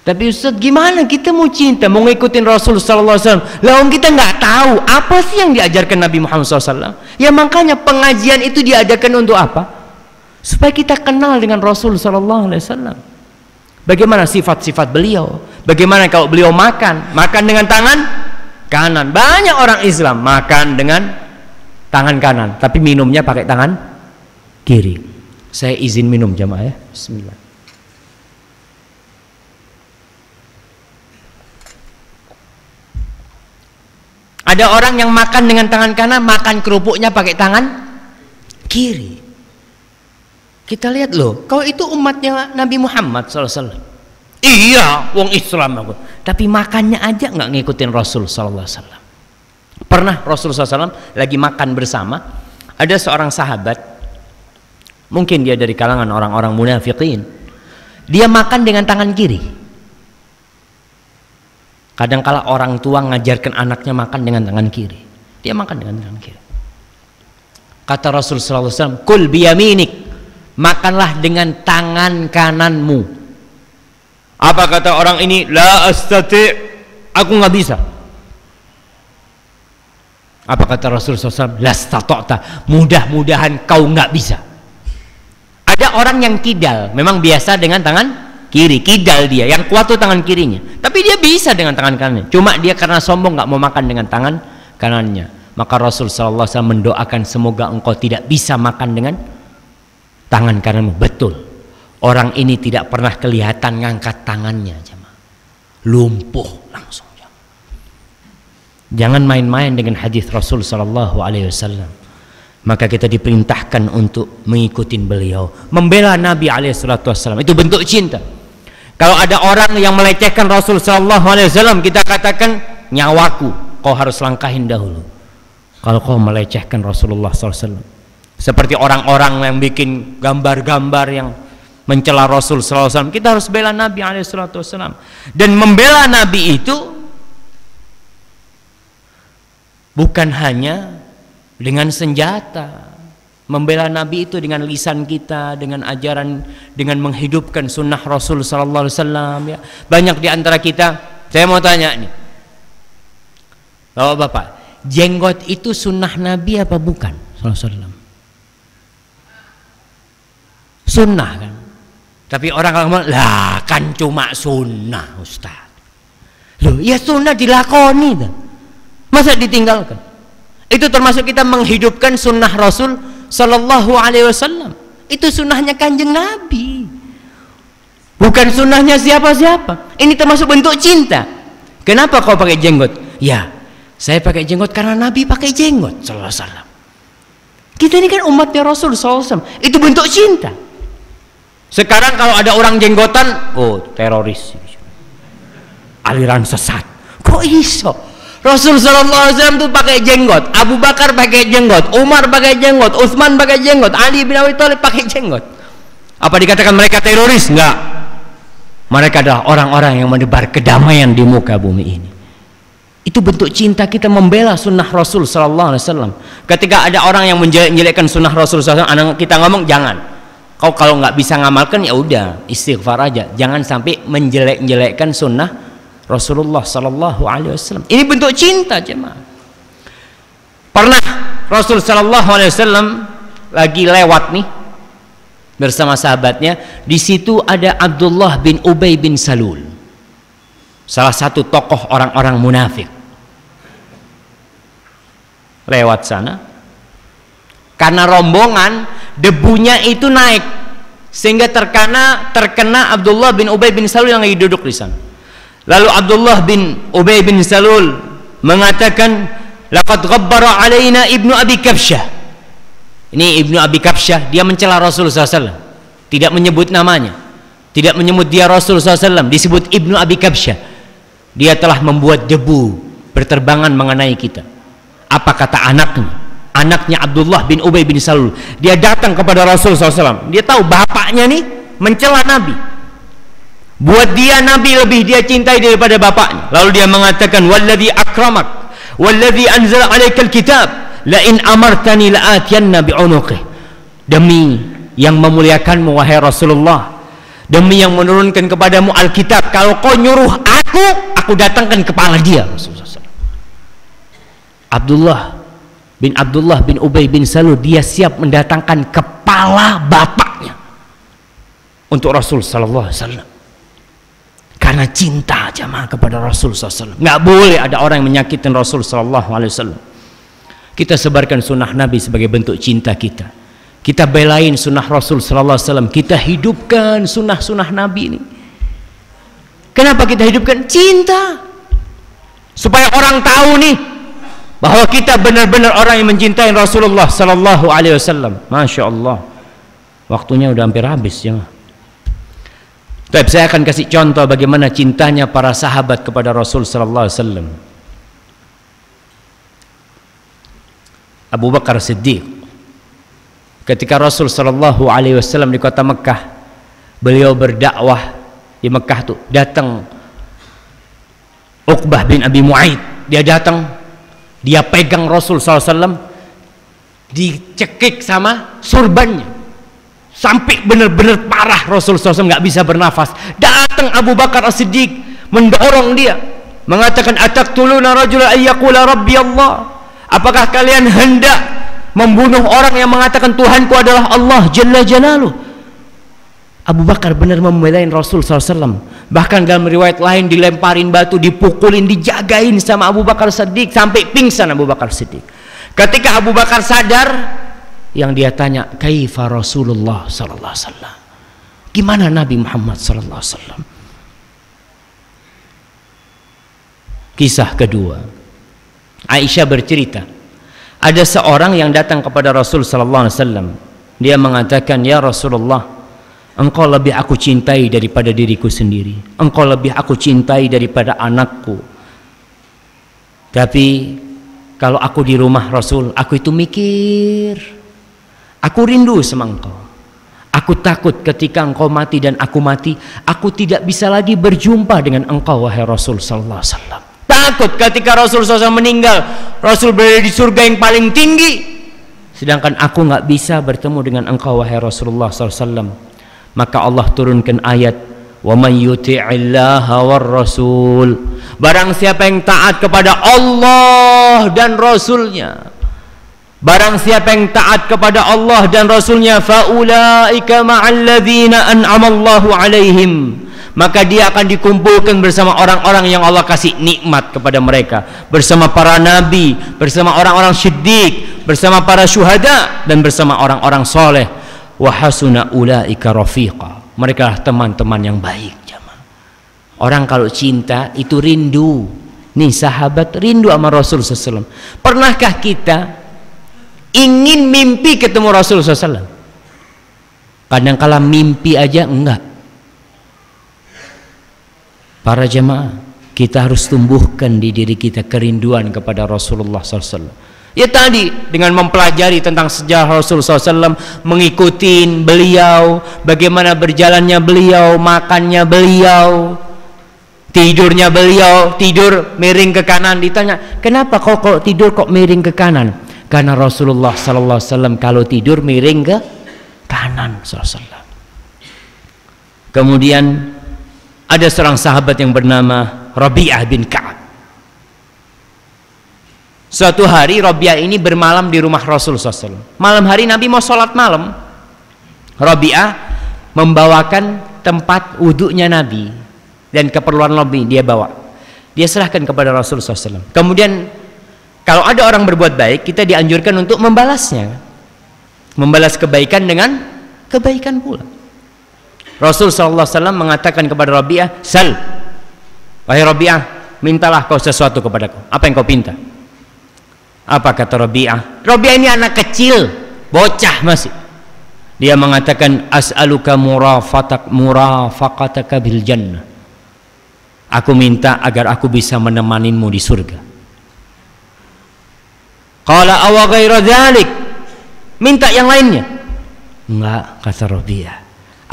Tapi Ustaz, gimana kita mau cinta, mau ngikutin Rasul sallallahu alaihi wasallam, lawan kita nggak tahu apa sih yang diajarkan Nabi Muhammad SAW. Ya makanya pengajian itu diadakan untuk apa? Supaya kita kenal dengan Rasul sallallahu alaihi wasallam. Bagaimana sifat-sifat beliau? Bagaimana kalau beliau makan dengan tangan kanan. Banyak orang Islam makan dengan tangan kanan, tapi minumnya pakai tangan kiri. Saya izin minum jamaah ya. Bismillah. Ada orang yang makan dengan tangan kanan, makan kerupuknya pakai tangan kiri. Kita lihat loh, kau itu umatnya Nabi Muhammad SAW. Iya, wong Islam aku. Tapi makannya aja nggak ngikutin Rasul SAW. Pernah Rasul SAW lagi makan bersama, ada seorang sahabat, mungkin dia dari kalangan orang-orang munafikin, dia makan dengan tangan kiri. Kadangkala orang tua ngajarkan anaknya makan dengan tangan kiri, dia makan dengan tangan kiri. Kata Rasul SAW, kul biyaminik, makanlah dengan tangan kananmu. Apa kata orang ini? La astati, aku nggak bisa. Apa kata Rasul SAW? La stata'ta, mudah-mudahan kau nggak bisa. Ada orang yang kidal, memang biasa dengan tangan kiri, kidal dia, yang kuat tuh tangan kirinya, tapi dia bisa dengan tangan kanannya, cuma dia karena sombong nggak mau makan dengan tangan kanannya. Maka Rasul SAW mendoakan, semoga engkau tidak bisa makan dengan tangan kananmu. Betul, orang ini tidak pernah kelihatan ngangkat tangannya, lumpuh langsung. Jangan main-main dengan hadis Rasul SAW. Maka kita diperintahkan untuk mengikuti beliau, membela Nabi SAW. Itu bentuk cinta. Kalau ada orang yang melecehkan Rasul SAW, kita katakan, nyawaku kau harus langkahin dahulu kalau kau melecehkan Rasulullah SAW. Seperti orang-orang yang bikin gambar-gambar yang mencela Rasul SAW, kita harus bela Nabi SAW. Dan membela Nabi itu bukan hanya dengan senjata. Membela Nabi itu dengan lisan kita, dengan ajaran, dengan menghidupkan sunnah Rasul sallallahu alaihi wasallam ya. Banyak di antara kita, saya mau tanya nih, Bapak-bapak, jenggot itu sunnah Nabi apa bukan sallallahu alaihi wasallam? Sunnah kan? Tapi orang ngomong, lah kan cuma sunnah Ustaz. Loh, ya sunnah dilakoni kan? Masa ditinggalkan? Itu termasuk kita menghidupkan sunnah Rasul Sallallahu Alaihi Wasallam. Itu sunnahnya Kanjeng Nabi, bukan sunnahnya siapa-siapa. Ini termasuk bentuk cinta. Kenapa kau pakai jenggot? Ya, saya pakai jenggot karena Nabi pakai jenggot Sallallahu Alaihi Wasallam. Kita ini kan umatnya Rasul Sallallahu Alaihi Wasallam. Itu bentuk cinta. Sekarang kalau ada orang jenggotan, oh teroris, aliran sesat. Kok iso? Rasul sallallahu alaihi wasallam tuh pakai jenggot, Abu Bakar pakai jenggot, Umar pakai jenggot, Utsman pakai jenggot, Ali bin Abi Thalib pakai jenggot. Apa dikatakan mereka teroris? Enggak. Mereka adalah orang-orang yang menebar kedamaian di muka bumi ini. Itu bentuk cinta kita membela sunnah Rasul sallallahu alaihi wasallam. Ketika ada orang yang menjelek-jelekkan sunnah Rasul sallallahu alaihi wasallam, kita ngomong jangan. Kau kalau nggak bisa ngamalkan ya udah istighfar aja. Jangan sampai menjelek-jelekkan sunnah Rasulullah Sallallahu Alaihi Wasallam. Ini bentuk cinta jemaah. Pernah Rasul Sallallahu Alaihi Wasallam lagi lewat nih bersama sahabatnya. Di situ ada Abdullah bin Ubay bin Salul, salah satu tokoh orang-orang munafik. Lewat sana, karena rombongan debunya itu naik sehingga terkena Abdullah bin Ubay bin Salul yang lagi duduk di sana. Lalu Abdullah bin Ubay bin Salul mengatakan, laqad ghabbara alaina ibnu Abi Kabsyah. Ini ibnu Abi Kabsyah, dia mencela Rasul SAW, tidak menyebut namanya, tidak menyebut dia Rasul SAW, disebut ibnu Abi Kabsyah. Dia telah membuat debu berterbangan mengenai kita. Apa kata anaknya Abdullah bin Ubay bin Salul? Dia datang kepada Rasul SAW, dia tahu bapaknya nih mencela Nabi. Buat dia Nabi lebih dia cintai daripada bapaknya. Lalu dia mengatakan, walladzi akramak walladzi anzala alaikal kitab la in amartani la atiyanna bi'unuqih. Demi yang memuliakanmu wahai Rasulullah, demi yang menurunkan kepadamu Alkitab, kalau kau nyuruh aku datangkan kepala dia. Abdullah bin Ubay bin Salul, dia siap mendatangkan kepala bapaknya untuk Rasul sallallahu alaihi wasallam. karena cinta jamaah kepada Rasul SAW. Nggak boleh ada orang yang menyakitin Rasul SAW. Kita sebarkan sunnah Nabi sebagai bentuk cinta kita. Kita belain sunnah Rasul SAW. Kita hidupkan sunnah-sunnah Nabi ini. Kenapa kita hidupkan? Cinta. Supaya orang tahu nih bahwa kita benar-benar orang yang mencintai Rasulullah SAW. Masya Allah. Waktunya udah hampir habis ya. Tapi saya akan kasih contoh bagaimana cintanya para sahabat kepada Rasul SAW. Abu Bakar Siddiq, ketika Rasul SAW di kota Mekah, beliau berdakwah di Mekah tuh, datang Uqbah bin Abi Mu'aid, dia datang, dia pegang Rasul SAW, dicekik sama surbannya sampai benar-benar parah. Rasul SAW nggak bisa bernafas. Datang Abu Bakar As-Siddiq mendorong dia, mengatakan, ataqtuluna rajulan ayyaqula rabbi Allah, apakah kalian hendak membunuh orang yang mengatakan Tuhanku adalah Allah Jalla Jalaluh? Abu Bakar benar membelain Rasul SAW. Bahkan dalam riwayat lain dilemparin batu, dipukulin, dijagain sama Abu Bakar Siddiq sampai pingsan Abu Bakar Siddiq. Ketika Abu Bakar sadar, yang dia tanya, kaifa Rasulullah sallallahu alaihi wasallam, gimana Nabi Muhammad sallallahu alaihi wasallam? Kisah kedua, Aisyah bercerita, ada seorang yang datang kepada Rasul sallallahu alaihi wasallam. Dia mengatakan, ya Rasulullah, engkau lebih aku cintai daripada diriku sendiri, engkau lebih aku cintai daripada anakku. Tapi kalau aku di rumah Rasul, aku itu mikir, aku rindu sama engkau. Aku takut ketika engkau mati dan aku mati, aku tidak bisa lagi berjumpa dengan engkau wahai Rasul sallallahu alaihi wasallam. Takut ketika Rasul SAW meninggal, Rasul berada di surga yang paling tinggi, sedangkan aku nggak bisa bertemu dengan engkau wahai Rasulullah SAW. Maka Allah turunkan ayat, wa man yuti'illaha war rasul, barang siapa yang taat kepada Allah dan Rasulnya, barang siapa yang taat kepada Allah dan Rasulnya, faulaika ma'alladzina an'amallahu alaihim, maka dia akan dikumpulkan bersama orang-orang yang Allah kasih nikmat kepada mereka, bersama para nabi, bersama orang-orang siddiq, bersama para syuhada, dan bersama orang-orang soleh. Wa hasuna ulaika rafiqa, mereka lah teman-teman yang baik. Orang kalau cinta itu rindu. Nih sahabat rindu sama Rasul SAW. Pernahkah kita ingin mimpi ketemu Rasul SAW? Kadang-kala mimpi aja enggak. Para jemaah, kita harus tumbuhkan di diri kita kerinduan kepada Rasulullah SAW. Ya tadi, dengan mempelajari tentang sejarah Rasulullah SAW, mengikuti beliau, bagaimana berjalannya beliau, makannya beliau, tidurnya beliau, tidur miring ke kanan. Ditanya, kenapa kok kalau tidur kok miring ke kanan? Karena Rasulullah SAW kalau tidur miring ke kanan SAW. Kemudian ada seorang sahabat yang bernama Rabi'ah bin Ka'ab. Suatu hari Rabi'ah ini bermalam di rumah Rasul SAW. Malam hari Nabi mau sholat malam, Rabi'ah membawakan tempat wudhunya Nabi dan keperluan Nabi dia bawa. Dia serahkan kepada Rasul SAW. Kemudian kalau ada orang berbuat baik, kita dianjurkan untuk membalasnya, membalas kebaikan dengan kebaikan pula. Rasul SAW mengatakan kepada Rabi'ah, sal, wahai Rabi'ah, mintalah kau sesuatu kepadaku. Apa yang kau pinta? Apa kata Rabi'ah? Rabi'ah ini anak kecil, bocah masih. Dia mengatakan, as'aluka murafaqataka bil jannah. Aku minta agar aku bisa menemanimu di surga. Qala awa ghaira dzalik, minta yang lainnya? Enggak, kata Rabi'ah,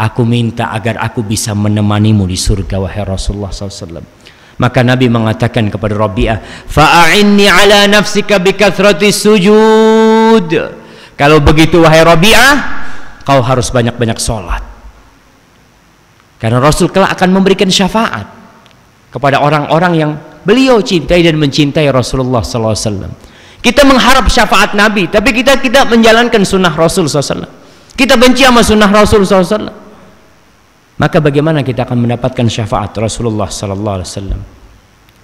aku minta agar aku bisa menemanimu di surga wahai Rasulullah SAW. Maka Nabi mengatakan kepada Rabi'ah, fa'a'inni ala nafsika bikathrati sujud. Kalau begitu wahai Rabi'ah, kau harus banyak-banyak sholat, karena Rasul kelak akan memberikan syafaat kepada orang-orang yang beliau cintai dan mencintai Rasulullah SAW. Kita mengharap syafaat Nabi, tapi kita tidak menjalankan sunnah Rasul SAW. Kita benci sama sunnah Rasul SAW. maka bagaimana kita akan mendapatkan syafaat Rasulullah sallallahu alaihi wasallam?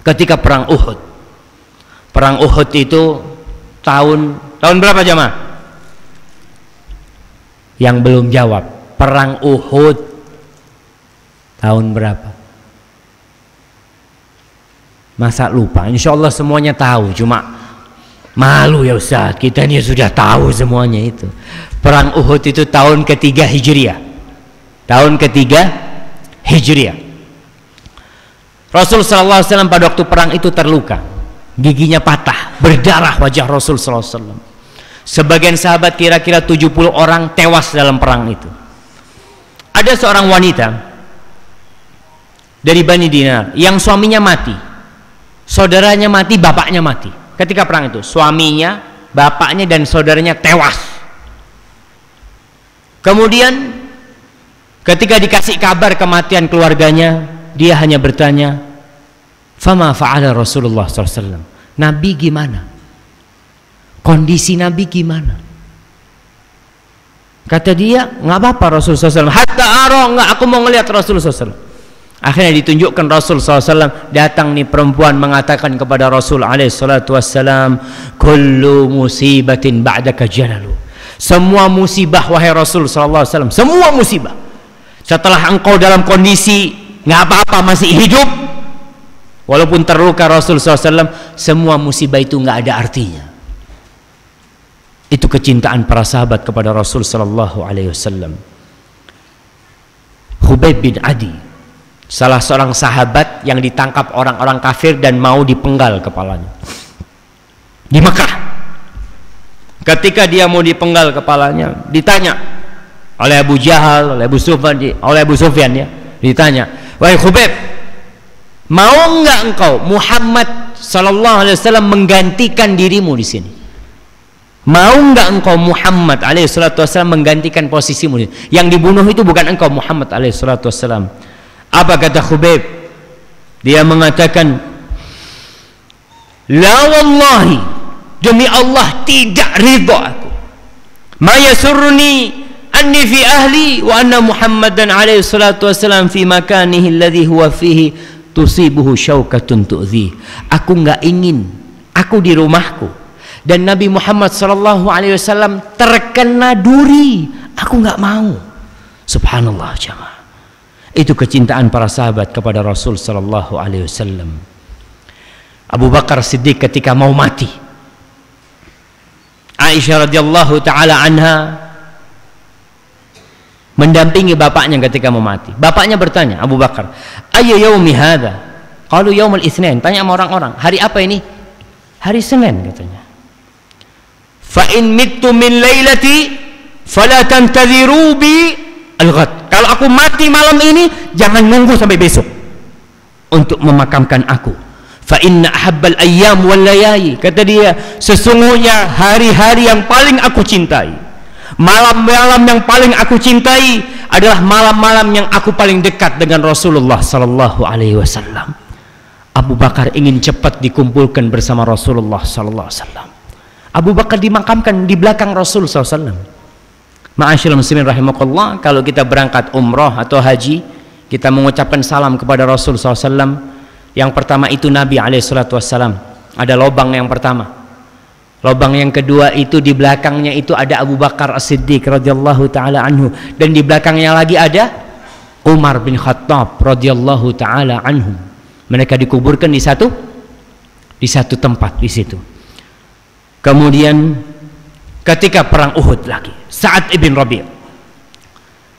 Ketika perang Uhud. Perang Uhud itu tahun berapa jamaah? Yang belum jawab. Perang Uhud tahun berapa? Masa lupa? Insya Allah semuanya tahu, cuma malu ya Ustaz, kita ini sudah tahu semuanya itu. Perang Uhud itu tahun ketiga Hijriah. Tahun ketiga Hijriah. Rasul sallallahu alaihi wasallam pada waktu perang itu terluka, giginya patah, berdarah wajah Rasul sallallahu alaihi wasallam. Sebagian sahabat kira-kira 70 orang tewas dalam perang itu. Ada seorang wanita dari Bani Dinar yang suaminya mati, saudaranya mati, bapaknya mati. Ketika perang itu, suaminya, bapaknya dan saudaranya tewas. Kemudian ketika dikasih kabar kematian keluarganya, dia hanya bertanya, "Fama fa'ala Rasulullah SAW?" Nabi gimana? Kondisi Nabi gimana? Kata dia, nggak apa-apa Rasulullah SAW. Hatta aro, nggak, aku mau ngelihat Rasulullah SAW. Akhirnya ditunjukkan Rasul SAW. Datang nih perempuan mengatakan kepada Rasul alaihissalam, kullu musibatin ba'daka jalalu. Semua musibah wahai Rasul SAW, semua musibah setelah engkau dalam kondisi nggak apa-apa masih hidup, walaupun terluka Rasul SAW, semua musibah itu nggak ada artinya. Itu kecintaan para sahabat kepada Rasul SAW. Khubayb bin Adi, salah seorang sahabat yang ditangkap orang-orang kafir dan mau dipenggal kepalanya di Mekah. Ketika dia mau dipenggal kepalanya, ditanya oleh Abu Jahal, oleh Abu Sufyan ya, ditanya, wahai Khubayb, mau enggak engkau Muhammad sallallahu alaihi wasallam menggantikan dirimu di sini? Mau enggak engkau Muhammad alaihi salatu wasallam menggantikan posisimu? Yang dibunuh itu bukan engkau Muhammad alaihi salatu wasallam. Apa kata Khubayb? Dia mengatakan, la wallahi, demi Allah tidak ridha aku. Ma yasurruni anni fi ahli wa anna Muhammadan alaihi salatu wasallam fi makanihi alladhi huwa fihi tusibuhu syaukatun tu'dhi. Aku enggak ingin aku di rumahku dan Nabi Muhammad sallallahu alaihi wasallam terkena duri. Aku enggak mau. Subhanallah jemaah. Itu kecintaan para sahabat kepada Rasul sallallahu alaihi wasallam. Abu Bakar Siddiq ketika mau mati, Aisyah radhiyallahu taala anha mendampingi bapaknya ketika mau mati. Bapaknya bertanya, Abu Bakar, "Ayya yaumi hadza?" Qalu yaumul itsnain. Tanya sama orang-orang, hari apa ini? Hari Senin katanya. Fa in mittu min lailati fala tantadhiru bi al-ghad. Kalau aku mati malam ini, jangan nunggu sampai besok untuk memakamkan aku. Fa inna ahabbal ayyam wal layali. Kata dia, sesungguhnya hari-hari yang paling aku cintai, malam-malam yang paling aku cintai adalah malam-malam yang aku paling dekat dengan Rasulullah sallallahu alaihi wasallam. Abu Bakar ingin cepat dikumpulkan bersama Rasulullah sallallahu alaihi wasallam. Abu Bakar dimakamkan di belakang Rasul sallallahu alaihi wasallam. Ma'asyiral muslimin rahimakumullah, kalau kita berangkat umrah atau haji, kita mengucapkan salam kepada Rasul sallallahu alaihi wasallam. Yang pertama itu Nabi alaihi salatu wasallam. Ada lobang yang pertama. Lobang yang kedua itu di belakangnya itu ada Abu Bakar As-Siddiq radhiyallahu taala anhu, dan di belakangnya lagi ada Umar bin Khattab radhiyallahu taala anhum. Mereka dikuburkan di satu tempat di situ. Kemudian ketika perang Uhud lagi, Sa'ad ibn Rabi',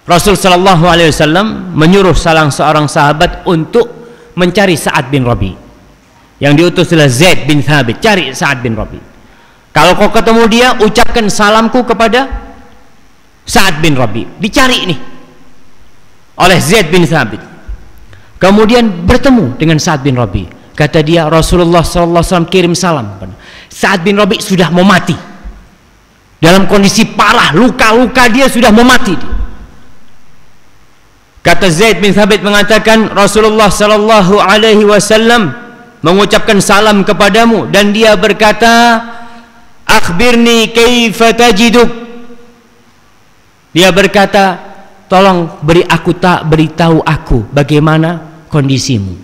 Rasul sallallahu alaihi wasallam menyuruh salah seorang sahabat untuk mencari Sa'ad bin Rabi'. Yang diutus adalah Zaid bin Thabit. Cari Sa'ad bin Rabi'. Kalau kau ketemu dia, ucapkan salamku kepada Sa'ad bin Rabi'. Dicari nih oleh Zaid bin Thabit. Kemudian bertemu dengan Sa'ad bin Rabi'. Kata dia, Rasulullah sallallahu alaihi wasallam kirim salam. Sa'ad bin Rabi' sudah mau mati. Dalam kondisi parah, luka-luka dia sudah mau mati. Kata Zaid bin Thabit mengatakan, Rasulullah sallallahu alaihi wasallam mengucapkan salam kepadamu, dan dia berkata, akhbirni kaifa tajiduk. Dia berkata, tolong beritahu aku bagaimana kondisimu.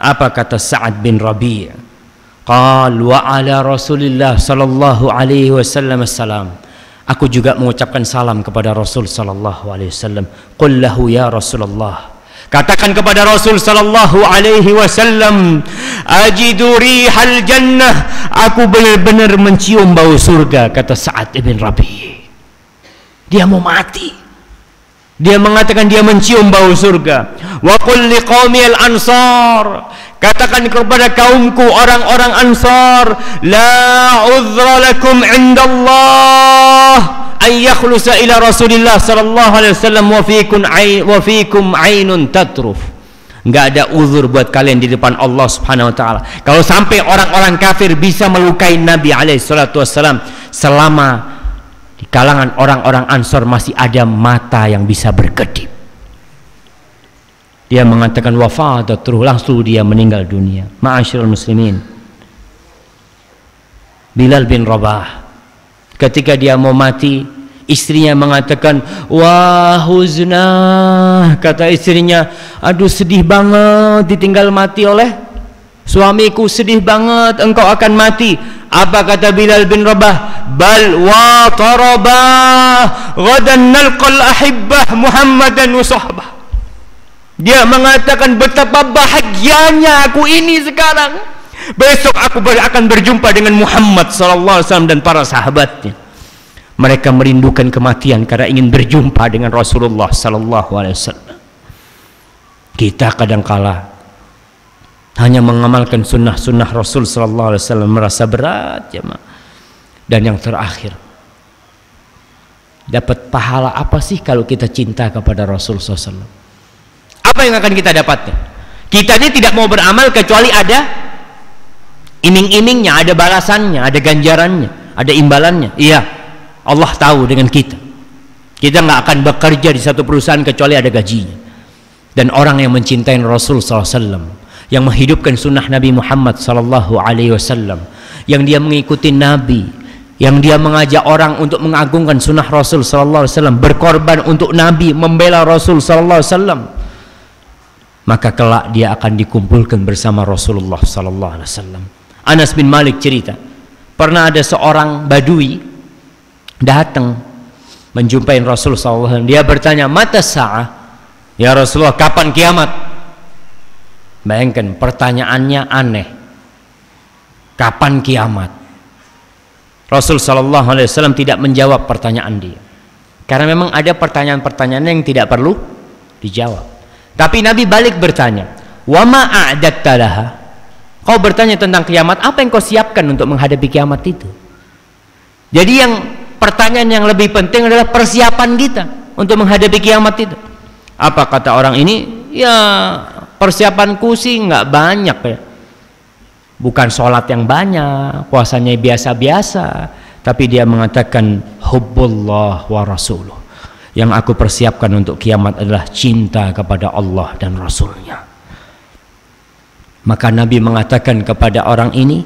Apa kata Sa'ad bin Rabi'? Qal wa ala Rasulillah sallallahu alaihi wasallam assalam. Aku juga mengucapkan salam kepada Rasul sallallahu alaihi wasallam. Qul lahu ya Rasulullah, katakan kepada Rasul sallallahu alaihi wasallam, ajidu rihal jannah, aku benar-benar mencium bau surga. Kata Sa'ad bin Rabi', dia mau mati, dia mengatakan dia mencium bau surga. Wa qul liqaumi al-ansar, katakan kepada kaumku orang-orang Ansar, la uzra lakum indallah an yakhlusa ila Rasulillah sallallahu alaihi wasallam wa fiikum ainun tatruf. Enggak ada uzur buat kalian di depan Allah Subhanahu wa taala kalau sampai orang-orang kafir bisa melukai Nabi alaihi salatu wasallam, selama di kalangan orang-orang Ansar masih ada mata yang bisa berkedip. Dia mengatakan wafadat, terus langsung dia meninggal dunia. Ma'asyiral muslimin, Bilal bin Rabah ketika dia mau mati, istrinya mengatakan wah huzna, kata istrinya, aduh sedih banget ditinggal mati oleh suamiku, sedih banget engkau akan mati. Apa kata Bilal bin Rabah? Bal wa tarabah ghadan nalqal ahibbah Muhammadan wa sahbah. Dia mengatakan betapa bahagianya aku ini sekarang, besok aku akan berjumpa dengan Muhammad sallallahu alaihi wasallam dan para sahabatnya. Mereka merindukan kematian karena ingin berjumpa dengan Rasulullah sallallahu alaihi wasallam. Kita kadangkala hanya mengamalkan sunnah-sunnah Rasul sallallahu alaihi wasallam merasa berat, jemaah. Dan yang terakhir, dapat pahala apa sih kalau kita cinta kepada Rasul sallallahu alaihi wasallam? Apa yang akan kita dapatkan? Kita ini tidak mau beramal kecuali ada iming-imingnya, ada balasannya, ada ganjarannya, ada imbalannya. Iya, Allah tahu dengan kita. Kita nggak akan bekerja di satu perusahaan kecuali ada gajinya. Dan orang yang mencintai Rasul SAW, yang menghidupkan sunnah Nabi Muhammad SAW, yang dia mengikuti Nabi, yang dia mengajak orang untuk mengagungkan sunnah Rasul SAW, berkorban untuk Nabi, membela Rasul SAW, maka kelak dia akan dikumpulkan bersama Rasulullah sallallahu alaihi wasallam. Anas bin Malik cerita, pernah ada seorang badui datang menjumpai Rasul sallallahu alaihi wasallam. Dia bertanya, "Mata sa'ah?" Ya Rasulullah, kapan kiamat? Bayangkan pertanyaannya aneh. Kapan kiamat? Rasul sallallahu alaihi wasallam tidak menjawab pertanyaan dia. Karena memang ada pertanyaan-pertanyaan yang tidak perlu dijawab. Tapi Nabi balik bertanya, wa ma a'datta laha? Kau bertanya tentang kiamat, apa yang kau siapkan untuk menghadapi kiamat itu? Jadi yang pertanyaan yang lebih penting adalah persiapan kita untuk menghadapi kiamat itu. Apa kata orang ini? Ya persiapanku sih nggak banyak ya. Bukan sholat yang banyak, puasanya biasa-biasa, tapi dia mengatakan hubbullah wa rasuluh. Yang aku persiapkan untuk kiamat adalah cinta kepada Allah dan Rasulnya. Maka Nabi mengatakan kepada orang ini,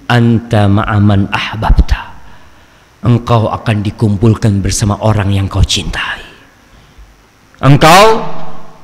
anta ma'aman ahbabta, engkau akan dikumpulkan bersama orang yang kau cintai. Engkau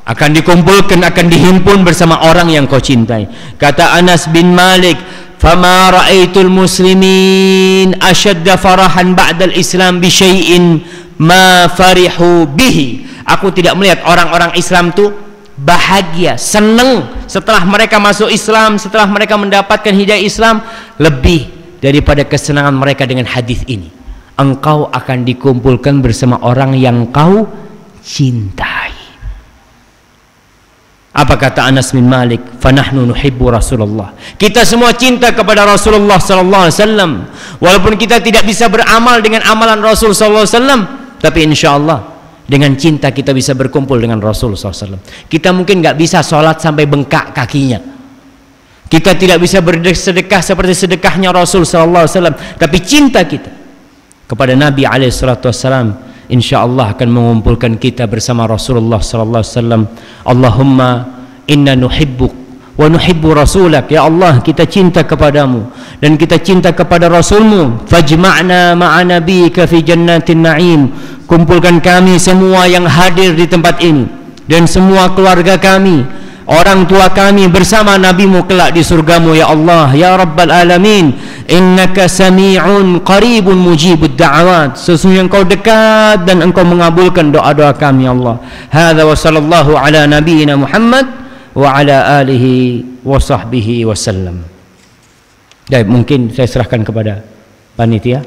akan dikumpulkan, akan dihimpun bersama orang yang kau cintai. Kata Anas bin Malik, fama ra'aitul muslimin ashadda farahan ba'dal islam bi syai'in ma farihu bihi. Aku tidak melihat orang-orang Islam tuh bahagia, senang setelah mereka masuk Islam, setelah mereka mendapatkan hidayah Islam, lebih daripada kesenangan mereka dengan hadis ini. Engkau akan dikumpulkan bersama orang yang kau cintai. Apa kata Anas bin Malik? Fanahnu nuhibbu Rasulullah. Kita semua cinta kepada Rasulullah sallallahu alaihi wasallam. Walaupun kita tidak bisa beramal dengan amalan Rasul sallallahu alaihi wasallam, tapi insyaallah dengan cinta kita bisa berkumpul dengan Rasul sallallahu alaihi wasallam. Kita mungkin nggak bisa sholat sampai bengkak kakinya. Kita tidak bisa bersedekah seperti sedekahnya Rasul sallallahu alaihi wasallam, tapi cinta kita kepada Nabi alaihi salatu wasallam insyaallah akan mengumpulkan kita bersama Rasulullah sallallahu alaihi wasallam. Allahumma inna nuhibbuk wa nuhibbu rasulak. Ya Allah, kita cinta kepadamu dan kita cinta kepada Rasulmu. Fajma'na ma'a nabiyyika fi jannatin na'im. kumpulkan kami semua yang hadir di tempat ini dan semua keluarga kami, orang tua kami bersama nabimu kelak di surgamu ya Allah ya Rabbal Alamin. Innaka sami'un qaribun mujibud da'awat, sesungguhnya engkau dekat dan engkau mengabulkan doa-doa kami ya Allah. Hadza wa sallallahu ala nabiyyina Muhammad wa ala alihi wa sahbihi wasallam. Baik, mungkin saya serahkan kepada panitia.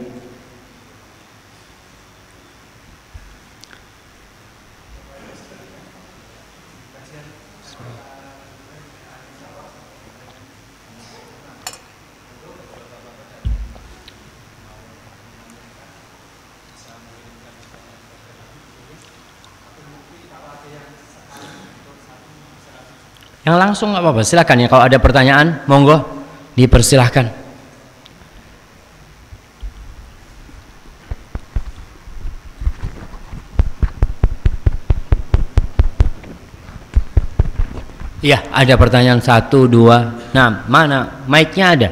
Yang langsung nggak apa-apa, silakan ya. Kalau ada pertanyaan, monggo dipersilahkan. Iya, ada pertanyaan 1, 2. Nah, mana mic-nya ada?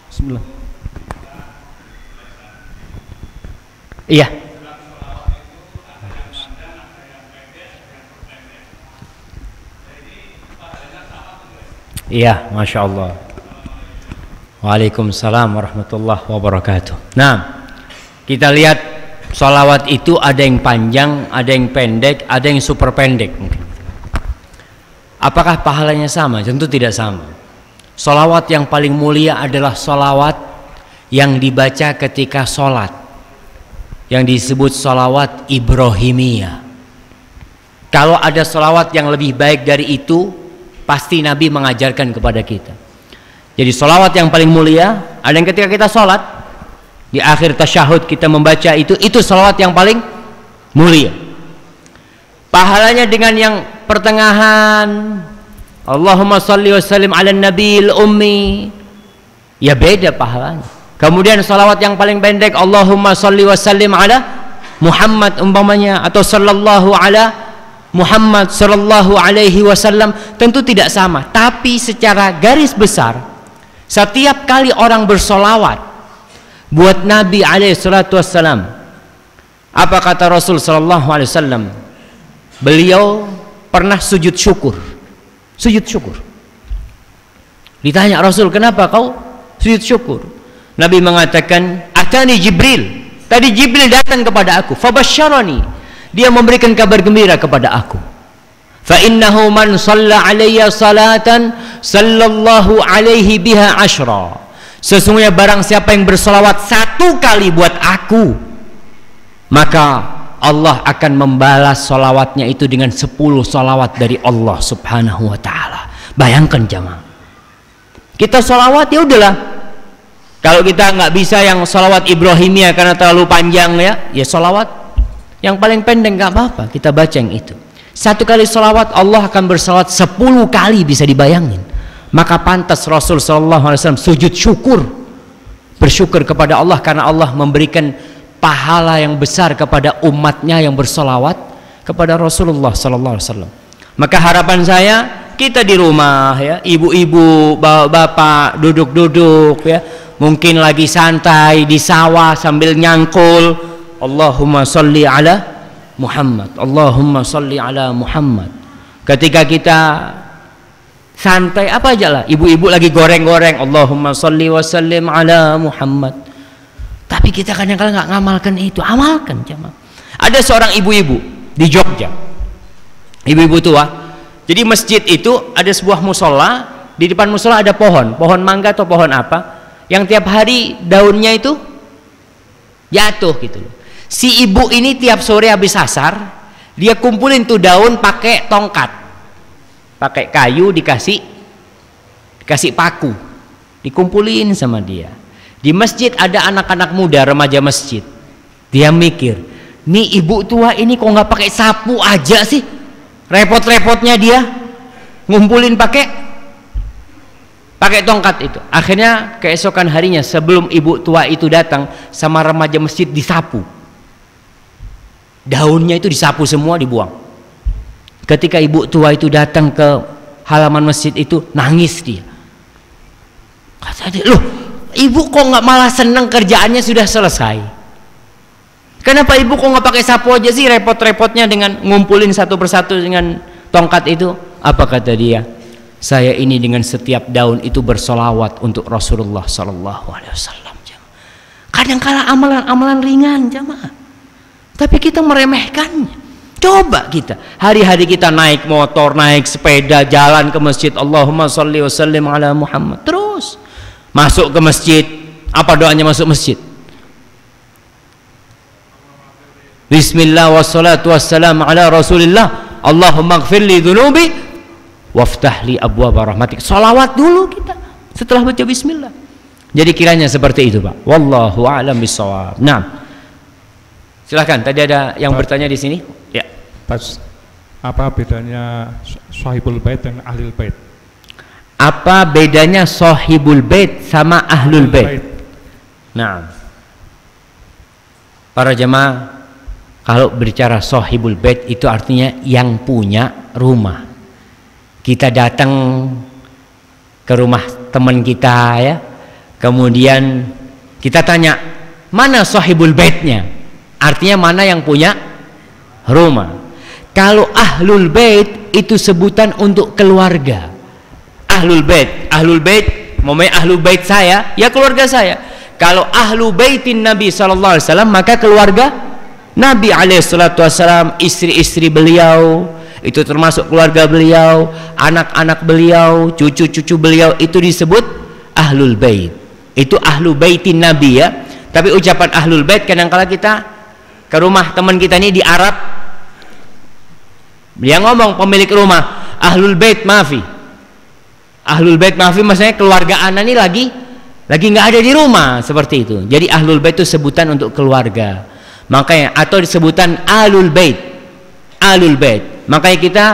Bismillah. Iya. Iya, Masya Allah. Waalaikumsalam warahmatullahi wabarakatuh. Nah, kita lihat sholawat itu ada yang panjang, ada yang pendek, ada yang super pendek mungkin. Apakah pahalanya sama? Tentu tidak sama. Sholawat yang paling mulia adalah sholawat yang dibaca ketika sholat, yang disebut sholawat Ibrahimiyah. Kalau ada sholawat yang lebih baik dari itu, pasti Nabi mengajarkan kepada kita. Jadi sholawat yang paling mulia ada yang ketika kita sholat, di akhir tasyahud kita membaca itu sholawat yang paling mulia. Pahalanya dengan yang pertengahan, Allahumma salli wa sallim ala nabiyil ummi, ya beda pahalanya. Kemudian salawat yang paling pendek, Allahumma salli wa sallim ala Muhammad umpamanya, atau sallallahu ala Muhammad sallallahu alaihi wasallam, tentu tidak sama. Tapi secara garis besar, setiap kali orang bersolawat buat Nabi alaihi salatu wassalam, apa kata Rasul sallallahu alaihi wasallam? Beliau pernah sujud syukur. Sujud syukur. Ditanya Rasul, kenapa kau sujud syukur? Nabi mengatakan, atani Jibril, tadi Jibril datang kepada aku, fabasyarani, dia memberikan kabar gembira kepada aku. Fa innahu man shalla alayya salatan sallallahu alaihi biha asyra, sesungguhnya barang siapa yang bersolawat 1 kali buat aku, maka Allah akan membalas solawatnya itu dengan 10 solawat dari Allah subhanahu wa ta'ala. Bayangkan jamaah, kita solawat ya udahlah, kalau kita nggak bisa yang solawat Ibrahimiyah karena terlalu panjang ya solawat yang paling pendek nggak apa-apa, kita baca yang itu. 1 kali solawat Allah akan bersolawat 10 kali, bisa dibayangin. Maka pantas Rasul sallallahu alaihi wasallam sujud syukur, bersyukur kepada Allah karena Allah memberikan pahala yang besar kepada umatnya yang bersolawat kepada Rasulullah sallallahu alaihi wasallam. Maka harapan saya, kita di rumah ya, ibu-ibu, bapak-bapak duduk-duduk ya, mungkin lagi santai di sawah sambil nyangkul, Allahumma sholli ala Muhammad, Allahumma sholli ala Muhammad. Ketika kita santai apa aja lah, ibu-ibu lagi goreng-goreng, Allahumma sholli wa sallim ala Muhammad. Tapi kita kadang-kadang nggak ngamalkan itu. Amalkan jemaah. Ada seorang ibu-ibu di Jogja, ibu-ibu tua. Jadi masjid itu ada sebuah musola, di depan musola ada pohon mangga atau pohon apa, yang tiap hari daunnya itu jatuh gitu loh. Si ibu ini tiap sore habis asar, dia kumpulin tuh daun pakai tongkat, pakai kayu, dikasih paku, dikumpulin sama dia. Di masjid ada anak-anak muda, remaja masjid. Dia mikir, nih ibu tua ini kok nggak pakai sapu aja sih, repot-repotnya dia ngumpulin pakai tongkat itu. Akhirnya keesokan harinya sebelum ibu tua itu datang, sama remaja masjid disapu, daunnya itu disapu semua, dibuang. Ketika ibu tua itu datang ke halaman masjid itu, nangis dia. Kata dia, loh ibu kok nggak malah seneng kerjaannya sudah selesai? Kenapa ibu kok nggak pakai sapu aja sih, repot-repotnya dengan ngumpulin satu persatu dengan tongkat itu? Apa kata dia? Saya ini dengan setiap daun itu bersolawat untuk Rasulullah Sallallahu Alaihi Wasallam. Kadang-kala amalan-amalan ringan jamaah, tapi kita meremehkannya. Coba kita hari-hari kita naik motor, naik sepeda, jalan ke masjid, Allahumma sholli wa sallim ala Muhammad. Terus masuk ke masjid, apa doanya masuk masjid? Bismillah wassalatu wassalamu ala Rasulillah, Allahumma gfirli dhunubi waftahli abwaaba rahmatik. Salawat dulu kita setelah baca bismillah. Jadi kiranya seperti itu, Pak. Wallahu a'lam bishawab. Nah, silahkan. Tadi ada yang bertanya di sini. Ya. Apa bedanya sahibul bait dan ahlul bait? Apa bedanya sahibul bait sama ahlul bait? Nah, para jemaah, kalau berbicara sahibul bait itu artinya yang punya rumah. Kita datang ke rumah teman kita ya, kemudian kita tanya, mana sahibul baitnya? Artinya mana yang punya rumah. Kalau ahlul bait itu sebutan untuk keluarga. Ahlul bait, momenya ahlul bait saya, ya keluarga saya. Kalau ahlu baitin Nabi sallallahu alaihi wasallam, maka keluarga Nabi alaihissalam, istri-istri beliau itu termasuk keluarga beliau, anak-anak beliau, cucu-cucu beliau, itu disebut ahlul bait. Itu ahlu baitin Nabi ya. Tapi ucapan ahlul bait kadang-kala kita ke rumah teman kita ini di Arab, dia ngomong pemilik rumah, ahlul bait maafi. Ahlul bait maafi maksudnya keluarga anak ini lagi nggak ada di rumah, seperti itu. Jadi ahlul bait itu sebutan untuk keluarga. Makanya atau disebutan alul bait, makanya kita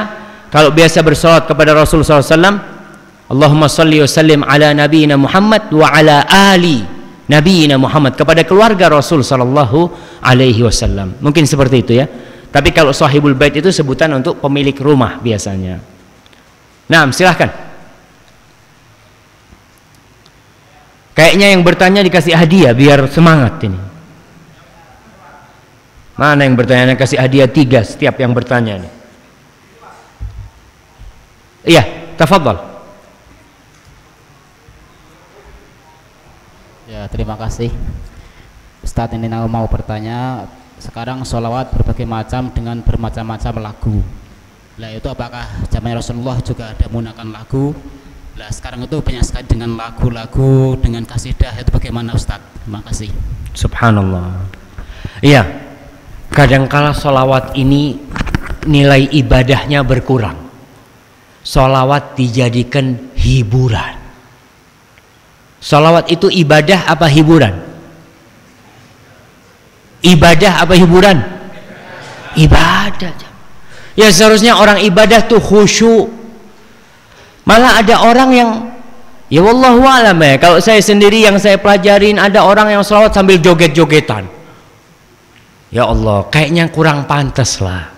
kalau biasa bersolawat kepada Rasulullah SAW, Allahumma salli wa sallim ala nabiyina Muhammad wa ala ali nabiyina Muhammad, kepada keluarga Rasul Sallallahu Alaihi Wasallam. Mungkin seperti itu ya. Tapi kalau sahibul bait itu sebutan untuk pemilik rumah biasanya. Nah, silahkan. Kayaknya yang bertanya dikasih hadiah biar semangat ini. Mana yang bertanya? Kasih hadiah 3 setiap yang bertanya nih. Iya, tafadhal. Ya, terima kasih Ustadz. Ini mau bertanya, sekarang sholawat berbagai macam dengan bermacam-macam lagu. Lah itu apakah zaman Rasulullah juga ada menggunakan lagu? Lah sekarang itu banyak sekali dengan lagu-lagu, dengan kasidah, itu bagaimana Ustadz? Terima kasih. Subhanallah. Iya. Kadangkala sholawat ini nilai ibadahnya berkurang. Sholawat dijadikan hiburan. Sholawat itu ibadah apa hiburan? Ibadah apa hiburan? Ibadah. Ya seharusnya orang ibadah tuh khusyuk. Malah ada orang yang, ya wallahu a'lam ya, kalau saya sendiri yang saya pelajarin, ada orang yang sholawat sambil joget-jogetan. Ya Allah, kayaknya kurang pantas lah.